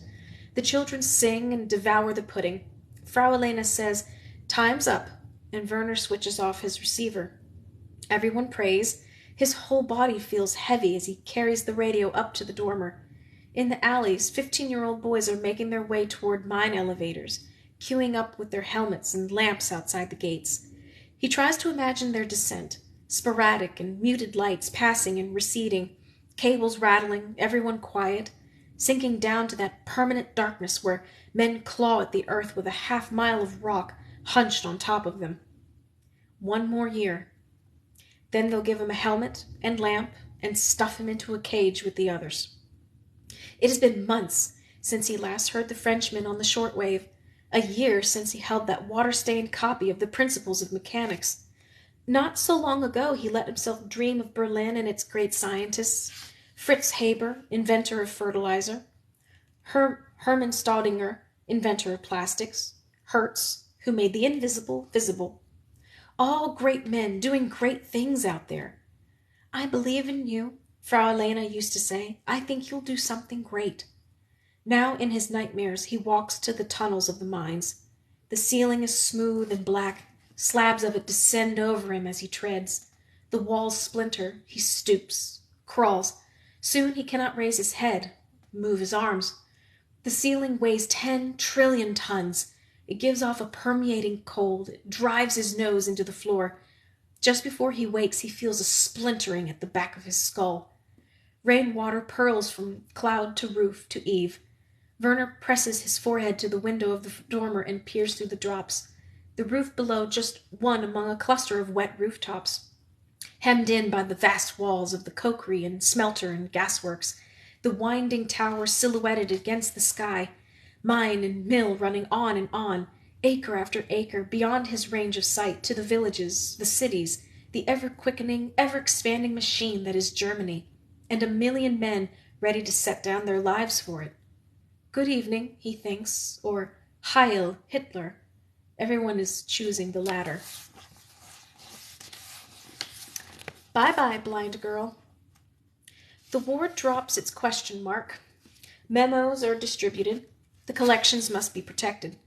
The children sing and devour the pudding. Frau Elena says, "Time's up," and Werner switches off his receiver. Everyone prays. His whole body feels heavy as he carries the radio up to the dormer. In the alleys, 15-year-old boys are making their way toward mine elevators, queuing up with their helmets and lamps outside the gates. He tries to imagine their descent, sporadic and muted lights passing and receding, cables rattling, everyone quiet, sinking down to that permanent darkness where men claw at the earth with a half-mile of rock hunched on top of them. 1 more year. Then they'll give him a helmet and lamp and stuff him into a cage with the others. It has been months since he last heard the Frenchman on the shortwave, a year since he held that water-stained copy of the Principles of Mechanics. Not so long ago he let himself dream of Berlin and its great scientists, Fritz Haber, inventor of fertilizer, Hermann Staudinger, inventor of plastics, Hertz, who made the invisible visible. All great men doing great things out there. "I believe in you," Frau Elena used to say. "I think you'll do something great." Now in his nightmares he walks to the tunnels of the mines. The ceiling is smooth and black. Slabs of it descend over him as he treads. The walls splinter. He stoops, crawls. Soon he cannot raise his head, move his arms. The ceiling weighs 10 trillion tons. It gives off a permeating cold. It drives his nose into the floor. Just before he wakes, he feels a splintering at the back of his skull. Rainwater purls from cloud to roof to eave. Werner presses his forehead to the window of the dormer and peers through the drops. The roof below just one among a cluster of wet rooftops, hemmed in by the vast walls of the cokery and smelter and gasworks, the winding tower silhouetted against the sky, mine and mill running on and on, acre after acre, beyond his range of sight, to the villages, the cities, the ever-quickening, ever-expanding machine that is Germany, and 1,000,000 men ready to set down their lives for it. Good evening, he thinks, or Heil Hitler. Everyone is choosing the latter. Bye-bye, blind girl. The ward drops its question mark. Memos are distributed. The collections must be protected.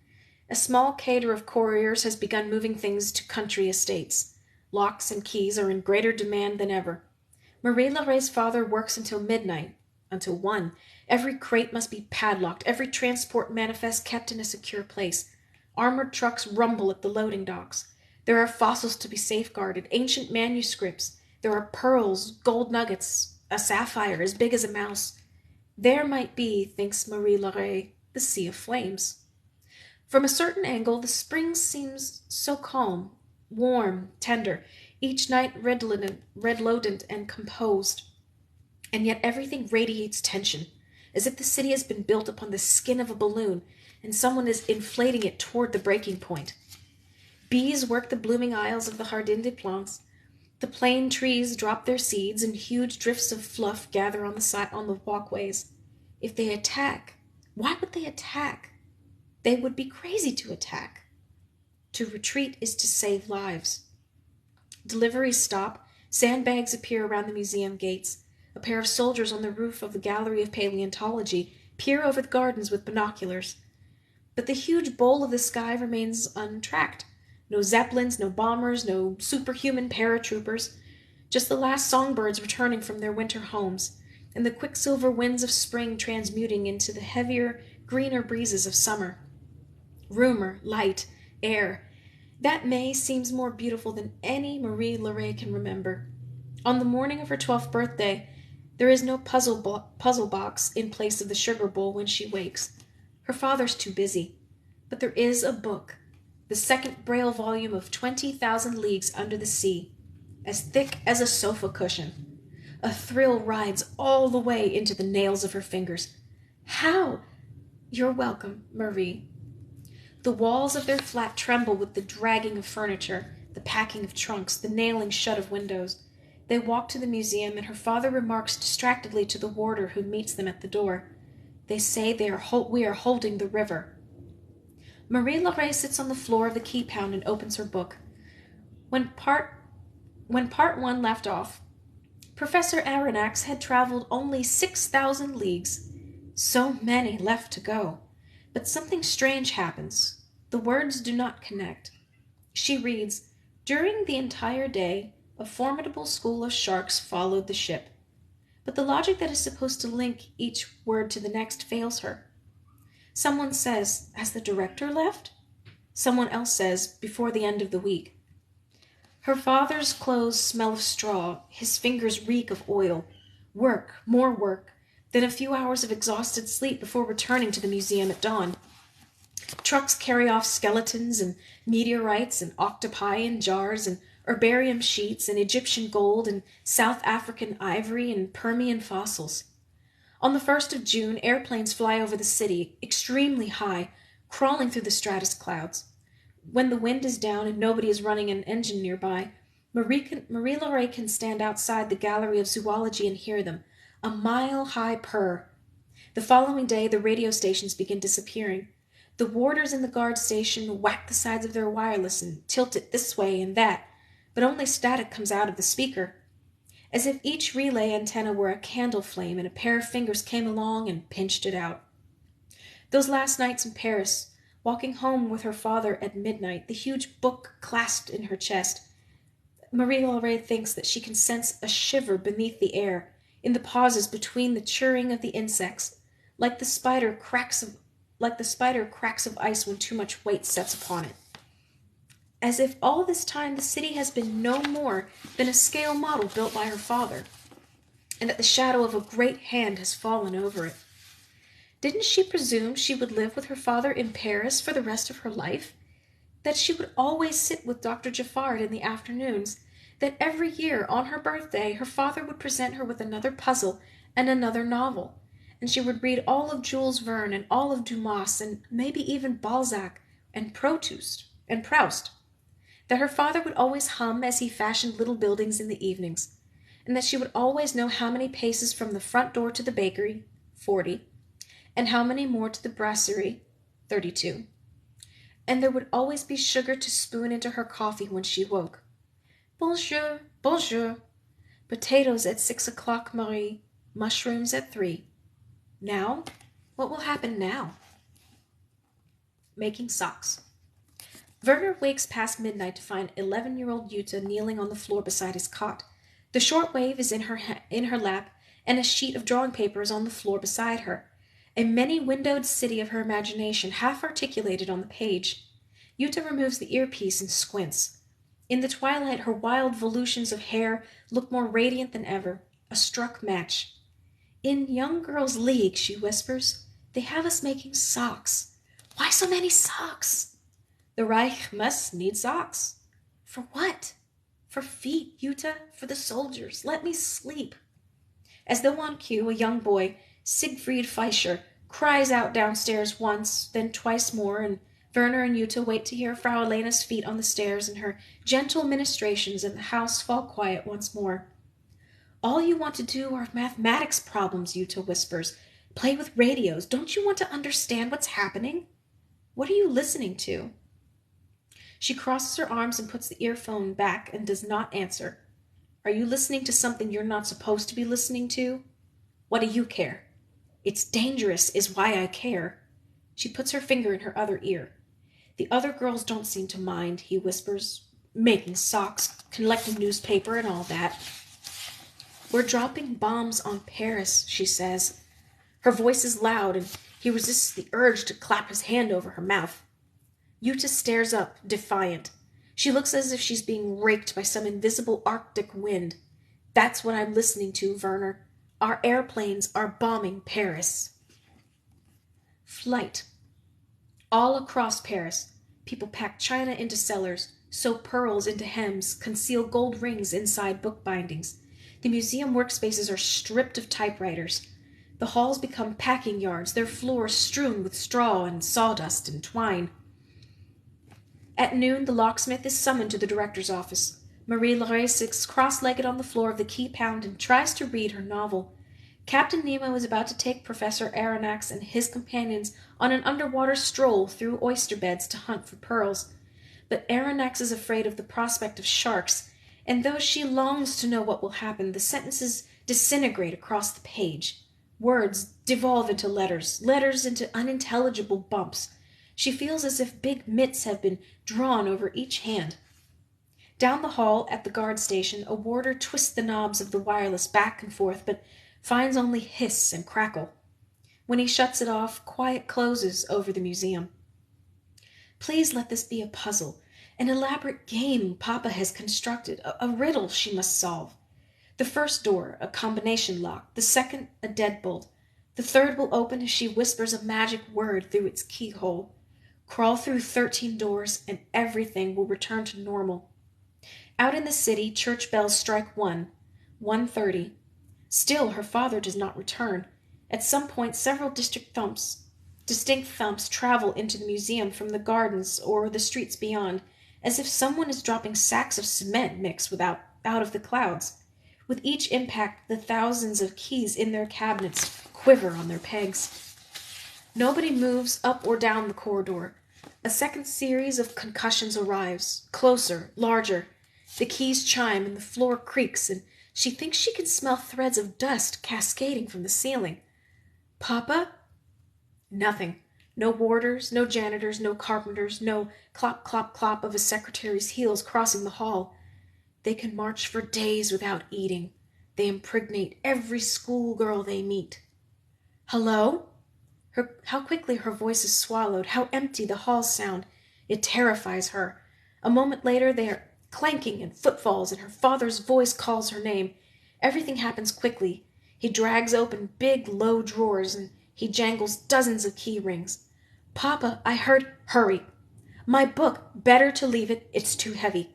A small cadre of couriers has begun moving things to country estates. Locks and keys are in greater demand than ever. Marie Laray's father works until midnight, until 1. Every crate must be padlocked, every transport manifest kept in a secure place. Armored trucks rumble at the loading docks. There are fossils to be safeguarded, ancient manuscripts. There are pearls, gold nuggets, a sapphire as big as a mouse. There might be, thinks Marie Laray, the sea of flames. From a certain angle, the spring seems so calm, warm, tender, each night redolent and composed. And yet everything radiates tension, as if the city has been built upon the skin of a balloon, and someone is inflating it toward the breaking point. Bees work the blooming aisles of the Jardin des Plantes. The plane trees drop their seeds, and huge drifts of fluff gather on the walkways. If they attack, why would they attack? They would be crazy to attack. To retreat is to save lives. Deliveries stop. Sandbags appear around the museum gates. A pair of soldiers on the roof of the Gallery of Paleontology peer over the gardens with binoculars. But the huge bowl of the sky remains untracked. No zeppelins, no bombers, no superhuman paratroopers. Just the last songbirds returning from their winter homes, and the quicksilver winds of spring transmuting into the heavier, greener breezes of summer. Rumor, light, air. That May seems more beautiful than any Marie Laure can remember. On the morning of her 12th birthday, there is no puzzle box in place of the sugar bowl when she wakes. Her father's too busy. But there is a book, the second Braille volume of 20,000 Leagues Under the Sea, as thick as a sofa cushion. A thrill rides all the way into the nails of her fingers. How? You're welcome, Marie. The walls of their flat tremble with the dragging of furniture, the packing of trunks, the nailing shut of windows. They walk to the museum, and her father remarks distractedly to the warder who meets them at the door. They say we are holding the river. Marie Laure sits on the floor of the key pound and opens her book. When part one left off, Professor Aronnax had traveled only 6,000 leagues. So many left to go. But something strange happens. The words do not connect. She reads, "During the entire day, a formidable school of sharks followed the ship." But the logic that is supposed to link each word to the next fails her. Someone says, "Has the director left?" Someone else says, "Before the end of the week." Her father's clothes smell of straw. His fingers reek of oil. Work, more work, then a few hours of exhausted sleep before returning to the museum at dawn. Trucks carry off skeletons and meteorites and octopi in jars and herbarium sheets and Egyptian gold and South African ivory and Permian fossils. On the 1st of June, airplanes fly over the city, extremely high, crawling through the stratus clouds. When the wind is down and nobody is running an engine nearby, Marie Laure can stand outside the Gallery of Zoology and hear them, a mile-high purr. The following day, the radio stations begin disappearing. The warders in the guard station whack the sides of their wireless and tilt it this way and that, but only static comes out of the speaker. As if each relay antenna were a candle flame and a pair of fingers came along and pinched it out. Those last nights in Paris, walking home with her father at midnight, the huge book clasped in her chest, Marie Laure thinks that she can sense a shiver beneath the air, in the pauses between the chirring of the insects, like the spider cracks of ice when too much weight sets upon it. As if all this time the city has been no more than a scale model built by her father, and that the shadow of a great hand has fallen over it. Didn't she presume she would live with her father in Paris for the rest of her life? That she would always sit with Dr. Giffard in the afternoons, that every year on her birthday her father would present her with another puzzle and another novel, and she would read all of Jules Verne and all of Dumas and maybe even Balzac and Proust, that her father would always hum as he fashioned little buildings in the evenings, and that she would always know how many paces from the front door to the bakery, 40, and how many more to the brasserie, 32. And there would always be sugar to spoon into her coffee when she woke. Bonjour, bonjour. Potatoes at 6 o'clock, Marie. Mushrooms at 3. Now? What will happen now? Making socks. Werner wakes past midnight to find 11-year-old Jutta kneeling on the floor beside his cot. The short wave is in her lap, and a sheet of drawing paper is on the floor beside her. A many-windowed city of her imagination half-articulated on the page. Jutta removes the earpiece and squints. In the twilight, her wild volutions of hair look more radiant than ever, a struck match. "In Young Girls' League," she whispers, "they have us making socks. Why so many socks? The Reich must need socks. For what? For feet, Jutta, for the soldiers. Let me sleep." As though on cue, a young boy, Siegfried Fischer, cries out downstairs once, then twice more, and Werner and Jutta wait to hear Frau Elena's feet on the stairs and her gentle ministrations, and the house fall quiet once more. "All you want to do are mathematics problems," Jutta whispers. "Play with radios. Don't you want to understand what's happening? What are you listening to?" She crosses her arms and puts the earphone back and does not answer. "Are you listening to something you're not supposed to be listening to?" "What do you care?" "It's dangerous is why I care." She puts her finger in her other ear. The other girls don't seem to mind, he whispers. Making socks, collecting newspaper, and all that. We're dropping bombs on Paris, she says. Her voice is loud, and he resists the urge to clap his hand over her mouth. Yuta stares up, defiant. She looks as if she's being raked by some invisible Arctic wind. That's what I'm listening to, Werner. Our airplanes are bombing Paris. Flight. All across Paris, people pack china into cellars, sew pearls into hems, conceal gold rings inside book bindings. The museum workspaces are stripped of typewriters. The halls become packing yards, their floors strewn with straw and sawdust and twine. At noon, the locksmith is summoned to the director's office. Marie-Laure sits cross-legged on the floor of the key pound and tries to read her novel. Captain Nemo is about to take Professor Aronnax and his companions on an underwater stroll through oyster beds to hunt for pearls. But Aronnax is afraid of the prospect of sharks, and though she longs to know what will happen, the sentences disintegrate across the page. Words devolve into letters, letters into unintelligible bumps. She feels as if big mitts have been drawn over each hand. Down the hall, at the guard station, a warder twists the knobs of the wireless back and forth, but finds only hiss and crackle. When he shuts it off, quiet closes over the museum. Please let this be a puzzle, an elaborate game Papa has constructed, a riddle she must solve. The first door, a combination lock, the second, a deadbolt. The third will open as she whispers a magic word through its keyhole. Crawl through 13 doors, and everything will return to normal. Out in the city, church bells strike 1:30. Still, her father does not return. At some point, several distinct thumps travel into the museum from the gardens or the streets beyond, as if someone is dropping sacks of cement mix out of the clouds. With each impact, the thousands of keys in their cabinets quiver on their pegs. Nobody moves up or down the corridor. A second series of concussions arrives, closer, larger. The keys chime and the floor creaks, and she thinks she can smell threads of dust cascading from the ceiling. Papa? Nothing. No warders, no janitors, no carpenters, no clop, clop, clop of a secretary's heels crossing the hall. They can march for days without eating. They impregnate every schoolgirl they meet. Hello? How quickly her voice is swallowed, how empty the halls sound. It terrifies her. A moment later they are clanking and footfalls, and her father's voice calls her name. Everything happens quickly. He drags open big, low drawers, and he jangles dozens of key rings. Papa, I heard... Hurry. My book. Better to leave it. It's too heavy.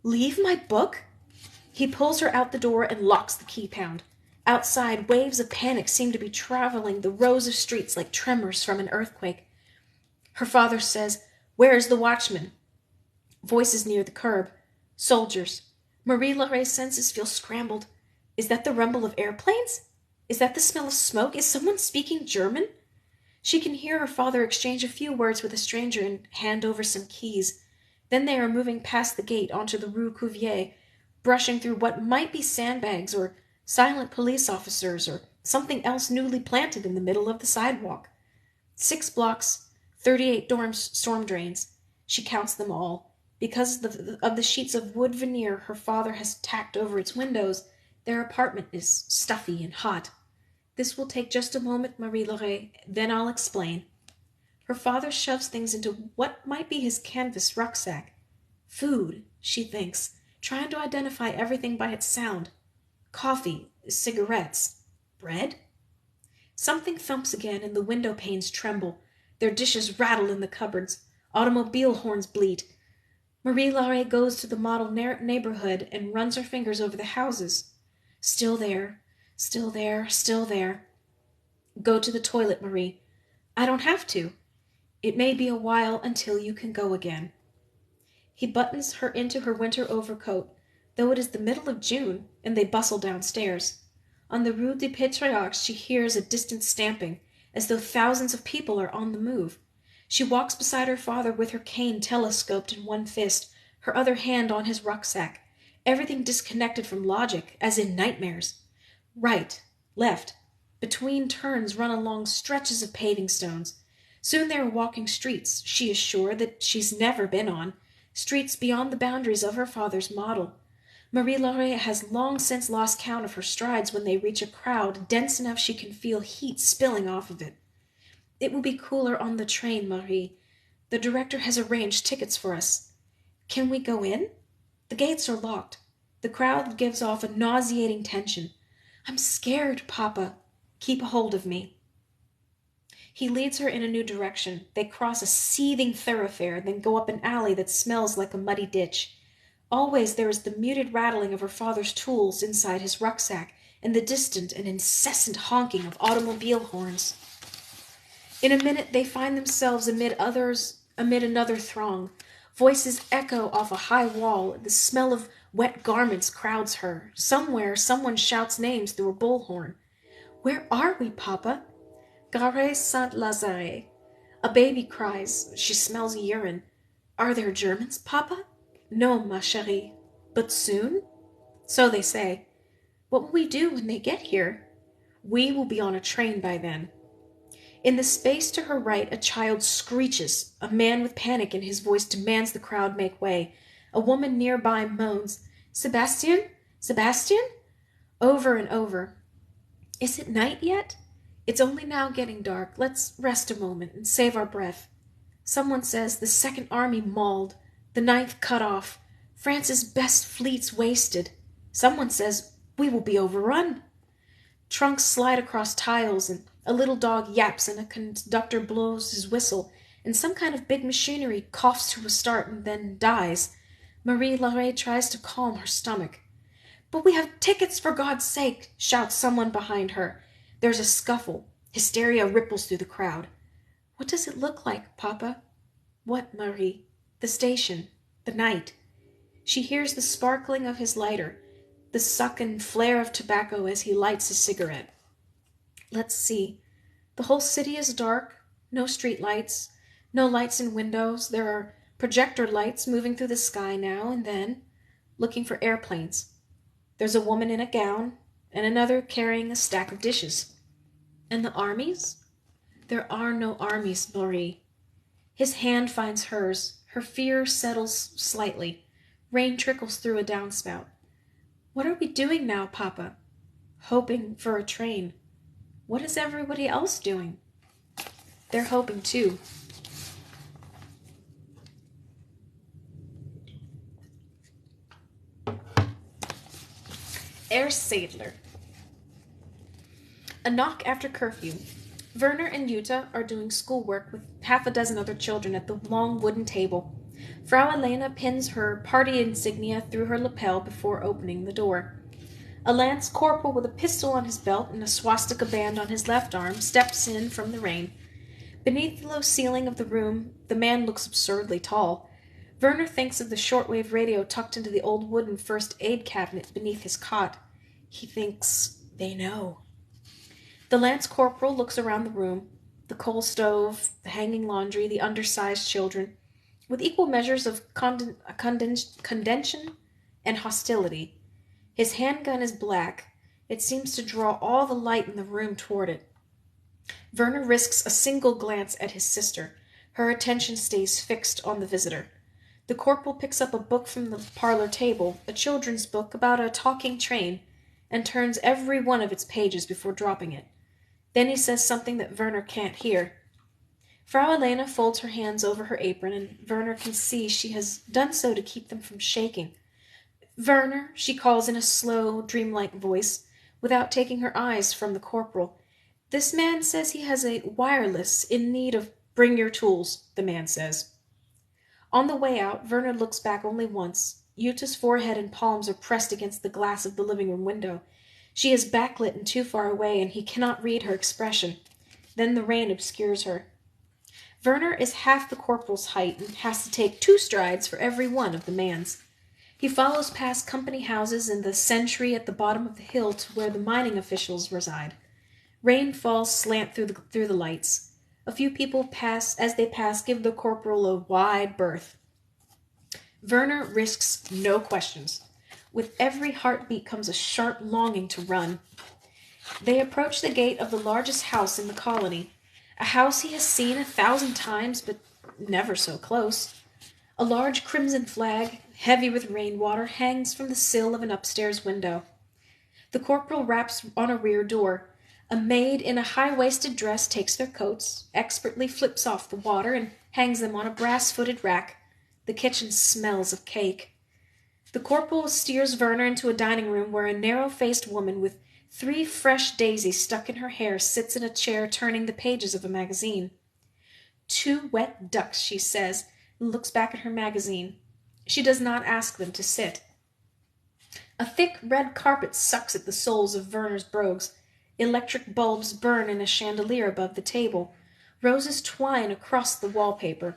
Leave my book? He pulls her out the door and locks the key pound. Outside, waves of panic seem to be traveling the rows of streets like tremors from an earthquake. Her father says, "Where is the watchman?" Voices near the curb. Soldiers. Marie-Laure's senses feel scrambled. Is that the rumble of airplanes? Is that the smell of smoke? Is someone speaking German? She can hear her father exchange a few words with a stranger and hand over some keys. Then they are moving past the gate onto the Rue Cuvier, brushing through what might be sandbags or silent police officers or something else newly planted in the middle of the sidewalk. 6 blocks, 38 storm drains. She counts them all. Because of the sheets of wood veneer her father has tacked over its windows, their apartment is stuffy and hot. This will take just a moment, Marie-Laure, then I'll explain. Her father shoves things into what might be his canvas rucksack. Food, she thinks, trying to identify everything by its sound. Coffee, cigarettes, bread? Something thumps again and the window panes tremble. Their dishes rattle in the cupboards. Automobile horns bleat. Marie-Laure goes to the model neighborhood and runs her fingers over the houses. Still there, still there, still there. Go to the toilet, Marie. I don't have to. It may be a while until you can go again. He buttons her into her winter overcoat, though it is the middle of June, and they bustle downstairs. On the Rue des Patriarches she hears a distant stamping, as though thousands of people are on the move. She walks beside her father with her cane telescoped in one fist, her other hand on his rucksack, everything disconnected from logic, as in nightmares. Right, left, between turns run along stretches of paving stones. Soon they are walking streets she is sure that she's never been on, streets beyond the boundaries of her father's model. Marie-Laure has long since lost count of her strides when they reach a crowd dense enough she can feel heat spilling off of it. It will be cooler on the train, Marie. The director has arranged tickets for us. Can we go in? The gates are locked. The crowd gives off a nauseating tension. I'm scared, Papa. Keep a hold of me. He leads her in a new direction. They cross a seething thoroughfare, then go up an alley that smells like a muddy ditch. Always there is the muted rattling of her father's tools inside his rucksack, and the distant and incessant honking of automobile horns. In a minute they find themselves amid another throng. Voices echo off a high wall. The smell of wet garments crowds her. Somewhere someone shouts names through a bullhorn. Where are we, Papa? Gare Saint-Lazare. A baby cries. She smells urine. Are there Germans, Papa? No, ma chérie. But soon? So they say. What will we do when they get here? We will be on a train by then. In the space to her right, a child screeches. A man with panic in his voice demands the crowd make way. A woman nearby moans, Sebastian? Sebastian? Over and over. Is it night yet? It's only now getting dark. Let's rest a moment and save our breath. Someone says the Second Army mauled, the Ninth cut off, France's best fleets wasted. Someone says we will be overrun. Trunks slide across tiles, and a little dog yaps, and a conductor blows his whistle, and some kind of big machinery coughs to a start and then dies. Marie-Laure tries to calm her stomach. But we have tickets, for God's sake, shouts someone behind her. There's a scuffle. Hysteria ripples through the crowd. What does it look like, Papa? What, Marie? The station. The night. She hears the sparkling of his lighter, the suck and flare of tobacco as he lights his cigarette. Let's see. The whole city is dark. No street lights. No lights in windows. There are projector lights moving through the sky now and then, looking for airplanes. There's a woman in a gown, and another carrying a stack of dishes. And the armies? There are no armies, Marie. His hand finds hers. Her fear settles slightly. Rain trickles through a downspout. What are we doing now, Papa? Hoping for a train. What is everybody else doing? They're hoping too. Herr Sadler. A knock after curfew. Werner and Jutta are doing schoolwork with half a dozen other children at the long wooden table. Frau Elena pins her party insignia through her lapel before opening the door. A lance corporal with a pistol on his belt and a swastika band on his left arm steps in from the rain. Beneath the low ceiling of the room, the man looks absurdly tall. Werner thinks of the shortwave radio tucked into the old wooden first aid cabinet beneath his cot. He thinks they know. The lance corporal looks around the room, the coal stove, the hanging laundry, the undersized children, with equal measures of contention and hostility. His handgun is black. It seems to draw all the light in the room toward it. Werner risks a single glance at his sister. Her attention stays fixed on the visitor. The corporal picks up a book from the parlor table, a children's book about a talking train, and turns every one of its pages before dropping it. Then he says something that Werner can't hear. Frau Elena folds her hands over her apron, and Werner can see she has done so to keep them from shaking. Werner, she calls in a slow, dreamlike voice, without taking her eyes from the corporal. This man says he has a wireless in need of... Bring your tools, the man says. On the way out, Werner looks back only once. Jutta's forehead and palms are pressed against the glass of the living room window. She is backlit and too far away, and he cannot read her expression. Then the rain obscures her. Werner is half the corporal's height and has to take 2 strides for every one of the man's. He follows past company houses and the sentry at the bottom of the hill to where the mining officials reside. Rain falls slant through the lights. A few people as they pass, give the corporal a wide berth. Werner risks no questions. With every heartbeat comes a sharp longing to run. They approach the gate of the largest house in the colony. A house he has seen 1,000 times, but never so close. A large crimson flag, heavy with rainwater, hangs from the sill of an upstairs window. The corporal raps on a rear door. A maid in a high-waisted dress takes their coats, expertly flips off the water, and hangs them on a brass-footed rack. The kitchen smells of cake. The corporal steers Werner into a dining room where a narrow-faced woman with 3 fresh daisies stuck in her hair sits in a chair turning the pages of a magazine. 2 wet ducks, she says, and looks back at her magazine. She does not ask them to sit. A thick red carpet sucks at the soles of Werner's brogues. Electric bulbs burn in a chandelier above the table. Roses twine across the wallpaper.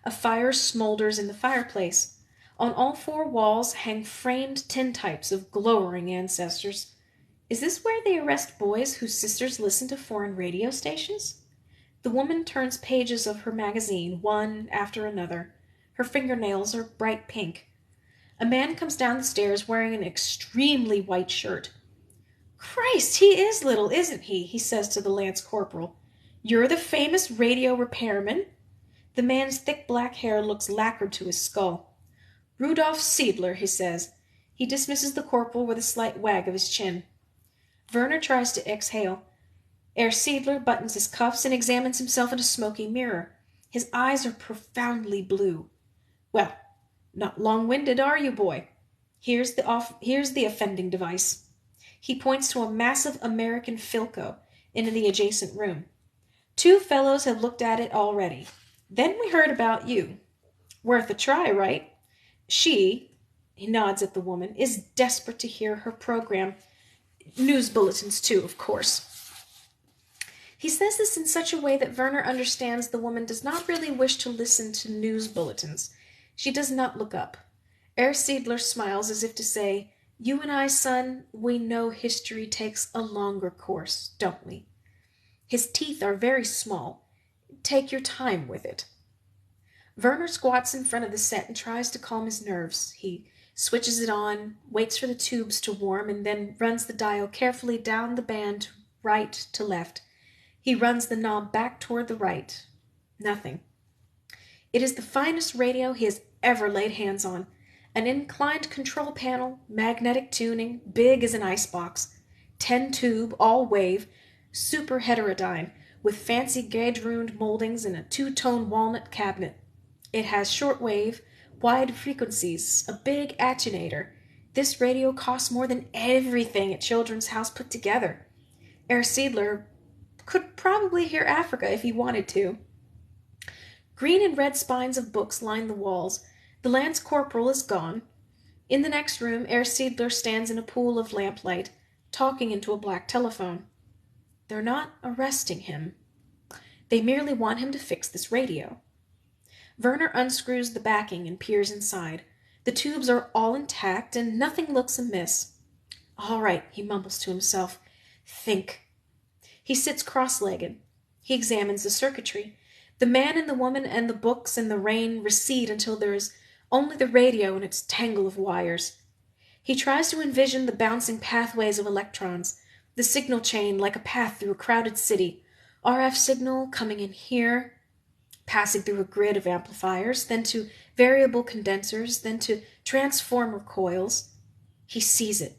A fire smolders in the fireplace. On all 4 walls hang framed tintypes of glowering ancestors. Is this where they arrest boys whose sisters listen to foreign radio stations? The woman turns pages of her magazine, one after another. Her fingernails are bright pink. A man comes down the stairs wearing an extremely white shirt. "Christ, he is little, isn't he?" he says to the lance corporal. "You're the famous radio repairman?" The man's thick black hair looks lacquered to his skull. "Rudolf Seidler," he says. He dismisses the corporal with a slight wag of his chin. Werner tries to exhale. Herr Seidler buttons his cuffs and examines himself in a smoky mirror. His eyes are profoundly blue. "Well, not long-winded, are you, boy? Here's the offending device." He points to a massive American Philco in the adjacent room. "2 fellows have looked at it already. Then we heard about you. Worth a try, right? She," he nods at the woman, "is desperate to hear her program. News bulletins, too, of course." He says this in such a way that Werner understands the woman does not really wish to listen to news bulletins. She does not look up. Herr Seidler smiles as if to say, "You and I, son, we know history takes a longer course, don't we? His teeth are very small. Take your time with it." Werner squats in front of the set and tries to calm his nerves. He switches it on, waits for the tubes to warm, and then runs the dial carefully down the band right to left. He runs the knob back toward the right. Nothing. It is the finest radio he has ever laid hands on. An inclined control panel, magnetic tuning, big as an icebox, 10-tube, all wave, super heterodyne, with fancy gauge-runed moldings and a 2-tone walnut cabinet. It has shortwave, wide frequencies, a big attenuator. This radio costs more than everything at Children's House put together. Herr Seidler could probably hear Africa if he wanted to. Green and red spines of books line the walls. The lance corporal is gone. In the next room, Herr Seidler stands in a pool of lamplight, talking into a black telephone. They're not arresting him. They merely want him to fix this radio. Werner unscrews the backing and peers inside. The tubes are all intact, and nothing looks amiss. "All right," he mumbles to himself. "Think." He sits cross-legged. He examines the circuitry. The man and the woman and the books and the rain recede until there is only the radio and its tangle of wires. He tries to envision the bouncing pathways of electrons, the signal chain like a path through a crowded city, RF signal coming in here, passing through a grid of amplifiers, then to variable condensers, then to transformer coils. He sees it.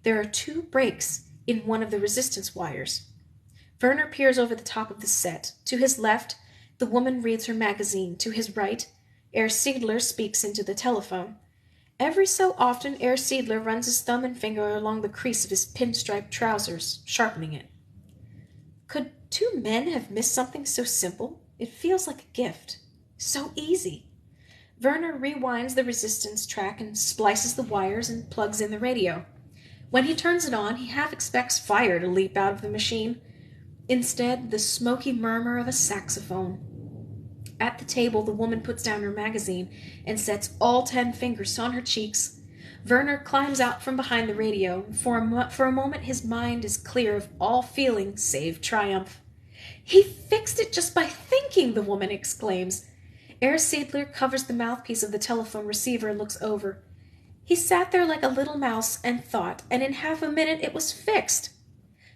There are 2 breaks in one of the resistance wires. Werner peers over the top of the set. To his left, the woman reads her magazine. To his right, Herr Seidler speaks into the telephone. Every so often, Herr Seidler runs his thumb and finger along the crease of his pinstriped trousers, sharpening it. Could 2 men have missed something so simple? It feels like a gift. So easy. Werner rewinds the resistance track and splices the wires and plugs in the radio. When he turns it on, he half expects fire to leap out of the machine. Instead, the smoky murmur of a saxophone. At the table, the woman puts down her magazine and sets all 10 fingers on her cheeks. Werner climbs out from behind the radio. For a moment, his mind is clear of all feeling save triumph. "He fixed it just by thinking," the woman exclaims. Herr Seidler covers the mouthpiece of the telephone receiver and looks over. He sat there like a little mouse and thought, and in half a minute it was fixed.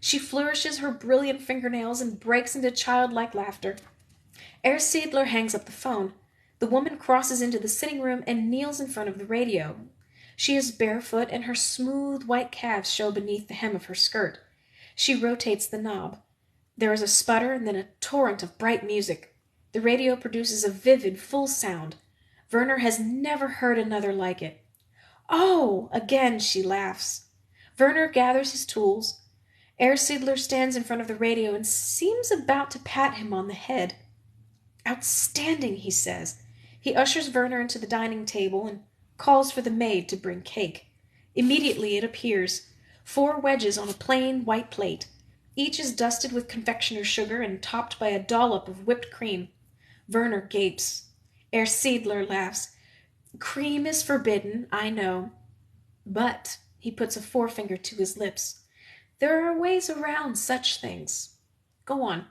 She flourishes her brilliant fingernails and breaks into childlike laughter. Herr Siedler hangs up the phone. The woman crosses into the sitting room and kneels in front of the radio. She is barefoot, and her smooth white calves show beneath the hem of her skirt. She rotates the knob. There is a sputter and then a torrent of bright music. The radio produces a vivid, full sound. Werner has never heard another like it. Oh! Again she laughs. Werner gathers his tools. Herr Siedler stands in front of the radio and seems about to pat him on the head. Outstanding, he says. He ushers Werner into the dining table and calls for the maid to bring cake. Immediately it appears. 4 wedges on a plain white plate. Each is dusted with confectioner's sugar and topped by a dollop of whipped cream. Werner gapes. Herr Siedler laughs. Cream is forbidden, I know. But, he puts a forefinger to his lips, there are ways around such things. Go on.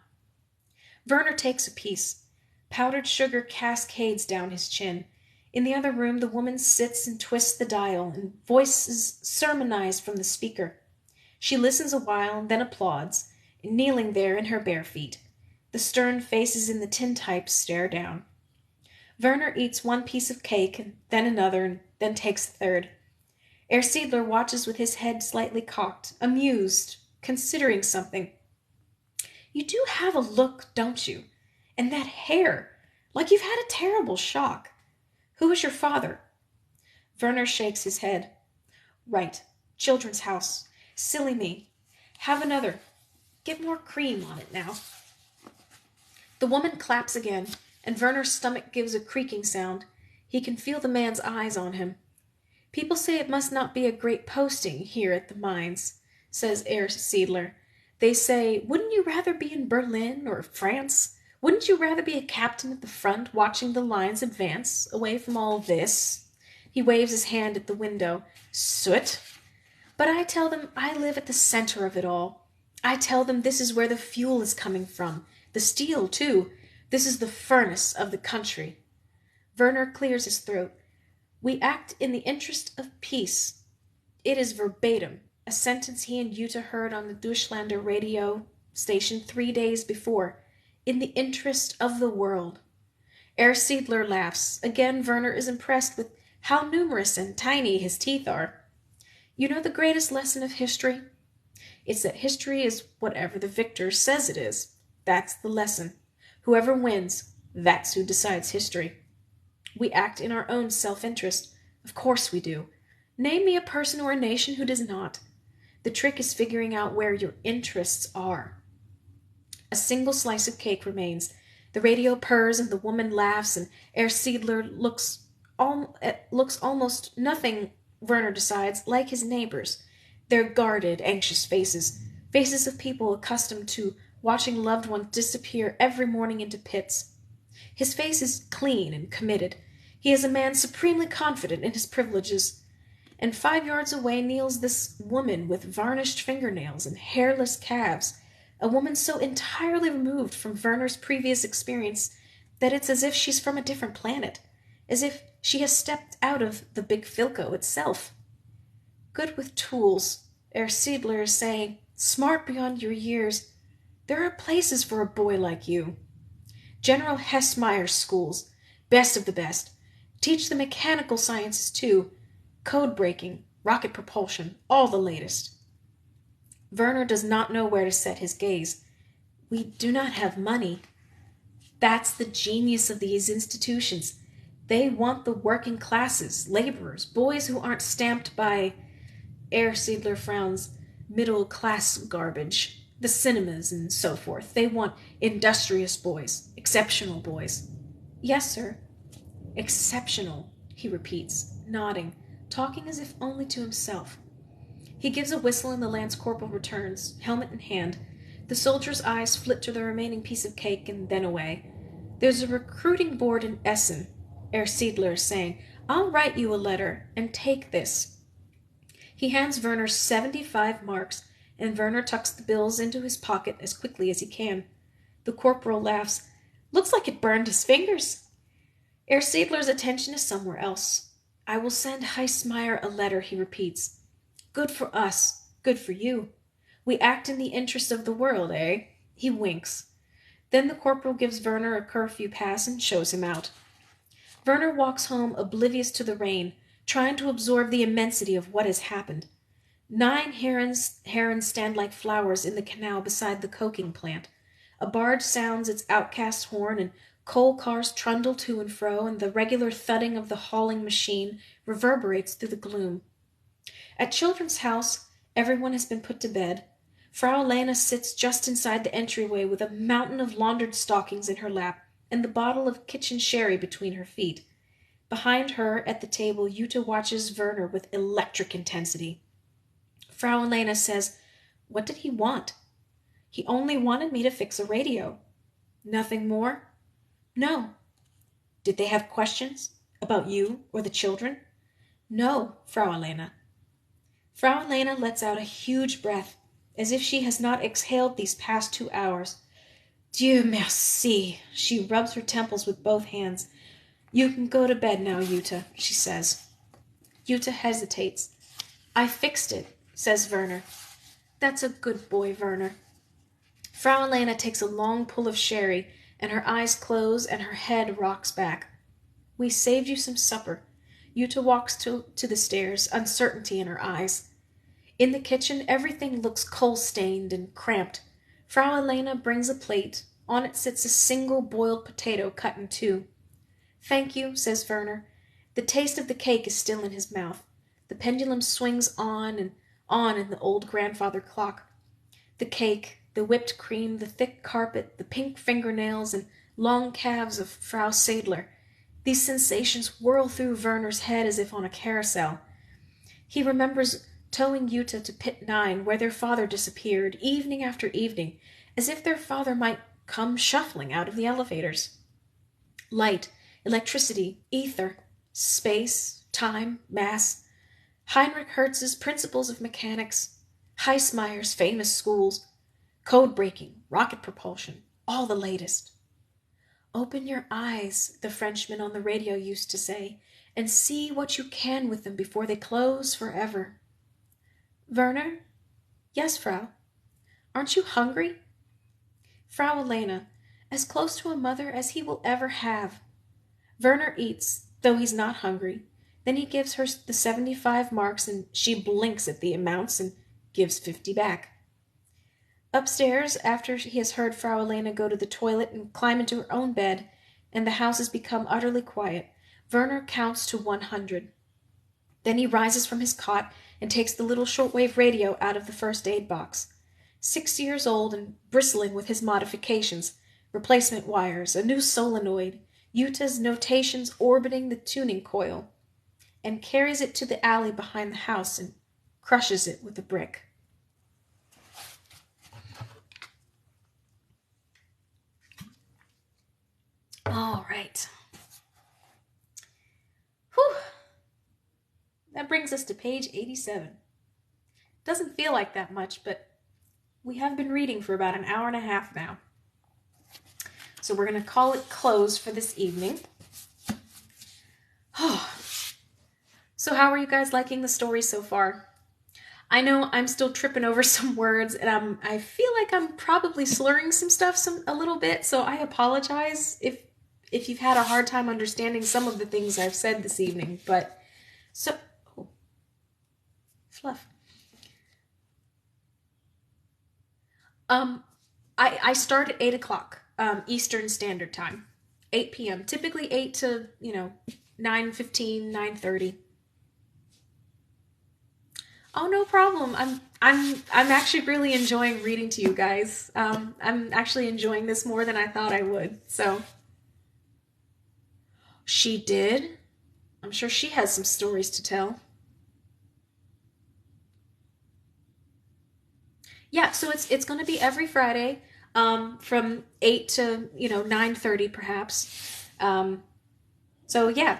Werner takes a piece. Powdered sugar cascades down his chin. In the other room, the woman sits and twists the dial, and voices sermonize from the speaker. She listens a while and then applauds, kneeling there in her bare feet. The stern faces in the tintypes stare down. Werner eats 1 piece of cake, and then another, and then takes the 3rd. Herr Siedler watches with his head slightly cocked, amused, considering something. You do have a look, don't you? And that hair, like you've had a terrible shock. Who is your father? Werner shakes his head. Right, Children's House. Silly me. Have another. Get more cream on it now. The woman claps again, and Werner's stomach gives a creaking sound. He can feel the man's eyes on him. People say it must not be a great posting here at the mines, says Herr Siedler. They say, wouldn't you rather be in Berlin or France? Wouldn't you rather be a captain at the front watching the lines advance away from all this? He waves his hand at the window. Soot. But I tell them I live at the center of it all. I tell them this is where the fuel is coming from. The steel, too. This is the furnace of the country. Werner clears his throat. We act in the interest of peace. It is verbatim, a sentence he and Jutta heard on the Deutschlander radio station 3 days before. In the interest of the world. Herr Siedler laughs. Again Werner is impressed with how numerous and tiny his teeth are. You know the greatest lesson of history? It's that history is whatever the victor says it is. That's the lesson. Whoever wins, that's who decides history. We act in our own self-interest. Of course we do. Name me a person or a nation who does not. The trick is figuring out where your interests are. A single slice of cake remains. The radio purrs and the woman laughs, and Herr Siedler looks almost nothing, Werner decides, like his neighbors. Their guarded, anxious faces. Faces of people accustomed to watching loved ones disappear every morning into pits. His face is clean and committed. He is a man supremely confident in his privileges. And 5 yards away kneels this woman with varnished fingernails and hairless calves, a woman so entirely removed from Werner's previous experience that it's as if she's from a different planet, as if she has stepped out of the big Filco itself. Good with tools, Herr Siedler is saying, smart beyond your years. There are places for a boy like you. General Hessmeyer's schools, best of the best. Teach the mechanical sciences too. Code breaking, rocket propulsion, all the latest. Werner does not know where to set his gaze. We do not have money. That's the genius of these institutions. They want the working classes, laborers, boys who aren't stamped by, Herr Siedler frowns, middle-class garbage, the cinemas and so forth. They want industrious boys, exceptional boys. Yes, sir. Exceptional, he repeats, nodding, talking as if only to himself. He gives a whistle and the lance corporal returns, helmet in hand. The soldier's eyes flit to the remaining piece of cake and then away. There's a recruiting board in Essen, Herr Siedler is saying. I'll write you a letter, and take this. He hands Werner 75 marks, and Werner tucks the bills into his pocket as quickly as he can. The corporal laughs. Looks like it burned his fingers. Herr Siedler's attention is somewhere else. I will send Hessmeyer a letter, he repeats. Good for us, good for you. We act in the interest of the world, eh? He winks. Then the corporal gives Werner a curfew pass and shows him out. Werner walks home oblivious to the rain, trying to absorb the immensity of what has happened. 9 herons stand like flowers in the canal beside the coking plant. A barge sounds its outcast horn, and coal cars trundle to and fro, and the regular thudding of the hauling machine reverberates through the gloom. At Children's House, everyone has been put to bed. Frau Lena sits just inside the entryway with a mountain of laundered stockings in her lap and the bottle of kitchen sherry between her feet. Behind her, at the table, Jutta watches Werner with electric intensity. Frau Lena says, "What did he want?" "He only wanted me to fix a radio." "Nothing more?" "No." "Did they have questions? About you or the children?" "No, Frau Lena." Frau Lena lets out a huge breath, as if she has not exhaled these past 2 hours. Dieu merci. She rubs her temples with both hands. "You can go to bed now, Jutta," she says. Jutta hesitates. "I fixed it," says Werner. "That's a good boy, Werner." Frau Lena takes a long pull of sherry, and her eyes close and her head rocks back. "We saved you some supper." Jutta walks to the stairs, uncertainty in her eyes. In the kitchen, everything looks coal-stained and cramped. Frau Elena brings a plate. On it sits a single boiled potato cut in 2. "Thank you," says Werner. The taste of the cake is still in his mouth. The pendulum swings on and on in the old grandfather clock. The cake, the whipped cream, the thick carpet, the pink fingernails, and long calves of Frau Sadler. These sensations whirl through Werner's head as if on a carousel. He remembers towing Jutta to Pit 9, where their father disappeared, evening after evening, as if their father might come shuffling out of the elevators. Light, electricity, ether, space, time, mass, Heinrich Hertz's Principles of Mechanics, Heismeyer's famous schools, code breaking, rocket propulsion, all the latest. "Open your eyes," the Frenchman on the radio used to say, "and see what you can with them before they close forever." "Werner?" "Yes, Frau." "Aren't you hungry?" Frau Elena, as close to a mother as he will ever have. Werner eats, though he's not hungry. Then he gives her the 75 marks, and she blinks at the amounts and gives 50 back. Upstairs, after he has heard Frau Elena go to the toilet and climb into her own bed, and the house has become utterly quiet, Werner counts to 100. Then he rises from his cot and takes the little shortwave radio out of the first aid box. 6 years old and bristling with his modifications, replacement wires, a new solenoid, Jutta's notations orbiting the tuning coil, and carries it to the alley behind the house and crushes it with a brick. All right. Whew. That brings us to page 87. Doesn't feel like that much, but we have been reading for about an hour and a half now. So we're going to call it close for this evening. So how are you guys liking the story so far? I know I'm still tripping over some words, and I feel like I'm probably slurring some stuff a little bit, so I apologize if you've had a hard time understanding some of the things I've said this evening. But so, fluff. I start at 8 o'clock Eastern Standard Time, 8 p.m. Typically 8 to 9:15, 9:30. Oh, no problem. I'm actually really enjoying reading to you guys. I'm actually enjoying this more than I thought I would. So she did. I'm sure she has some stories to tell. Yeah, so it's going to be every Friday, from 8 to 9:30 perhaps. So yeah,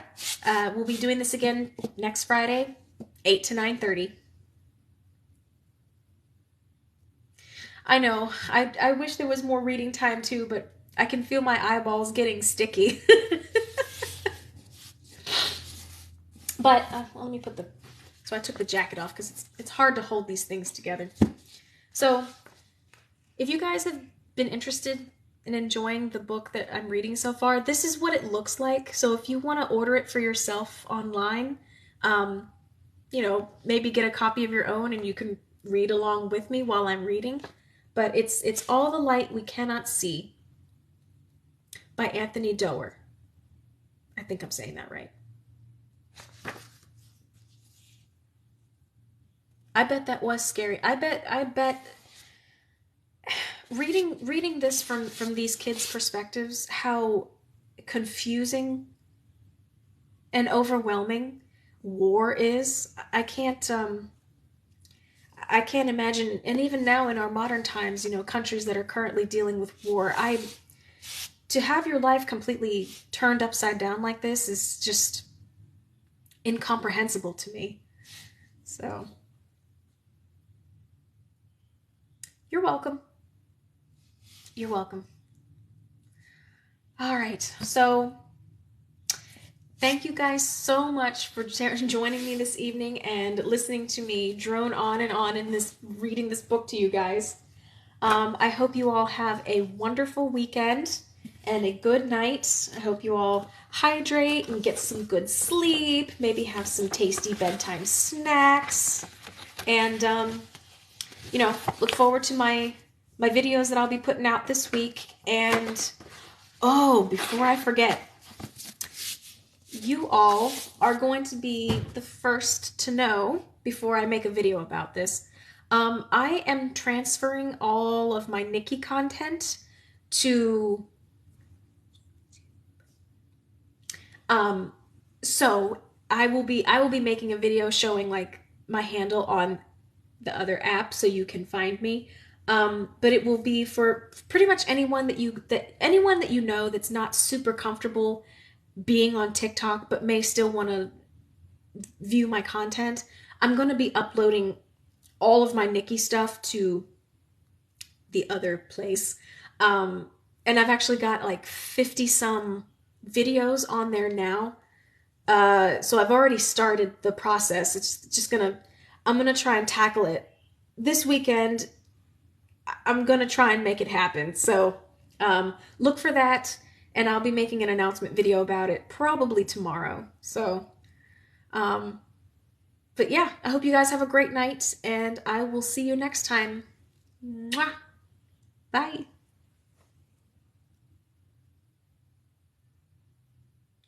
we'll be doing this again next Friday, 8 to 9:30. I know. I wish there was more reading time too, but I can feel my eyeballs getting sticky. But let me put so I took the jacket off because it's hard to hold these things together. So if you guys have been interested in enjoying the book that I'm reading so far, this is what it looks like. So if you want to order it for yourself online, um, maybe get a copy of your own and you can read along with me while I'm reading. But it's All the Light We Cannot See by Anthony Doerr. I think I'm saying that right. I bet that was scary. I bet reading this from these kids' perspectives, how confusing and overwhelming war is. I can't imagine, and even now in our modern times, countries that are currently dealing with war, to have your life completely turned upside down like this is just incomprehensible to me. So, you're welcome. You're welcome. All right. So, thank you guys so much for joining me this evening and listening to me drone on and on in this reading this book to you guys. I hope you all have a wonderful weekend and a good night. I hope you all hydrate and get some good sleep. Maybe have some tasty bedtime snacks. And, look forward to my videos that I'll be putting out this week. And, before I forget, you all are going to be the first to know before I make a video about this. I am transferring all of my Nikki content to, so I will be making a video showing like my handle on the other app so you can find me. But it will be for pretty much anyone that you know that's not super comfortable being on TikTok but may still want to view my content. I'm going to be uploading all of my Nikki stuff to the other place. And I've actually got like 50 some videos on there now. So I've already started the process. I'm gonna try and tackle it this weekend. I'm gonna try and make it happen. So look for that, and I'll be making an announcement video about it probably tomorrow. So, but yeah, I hope you guys have a great night, and I will see you next time. Mwah! Bye.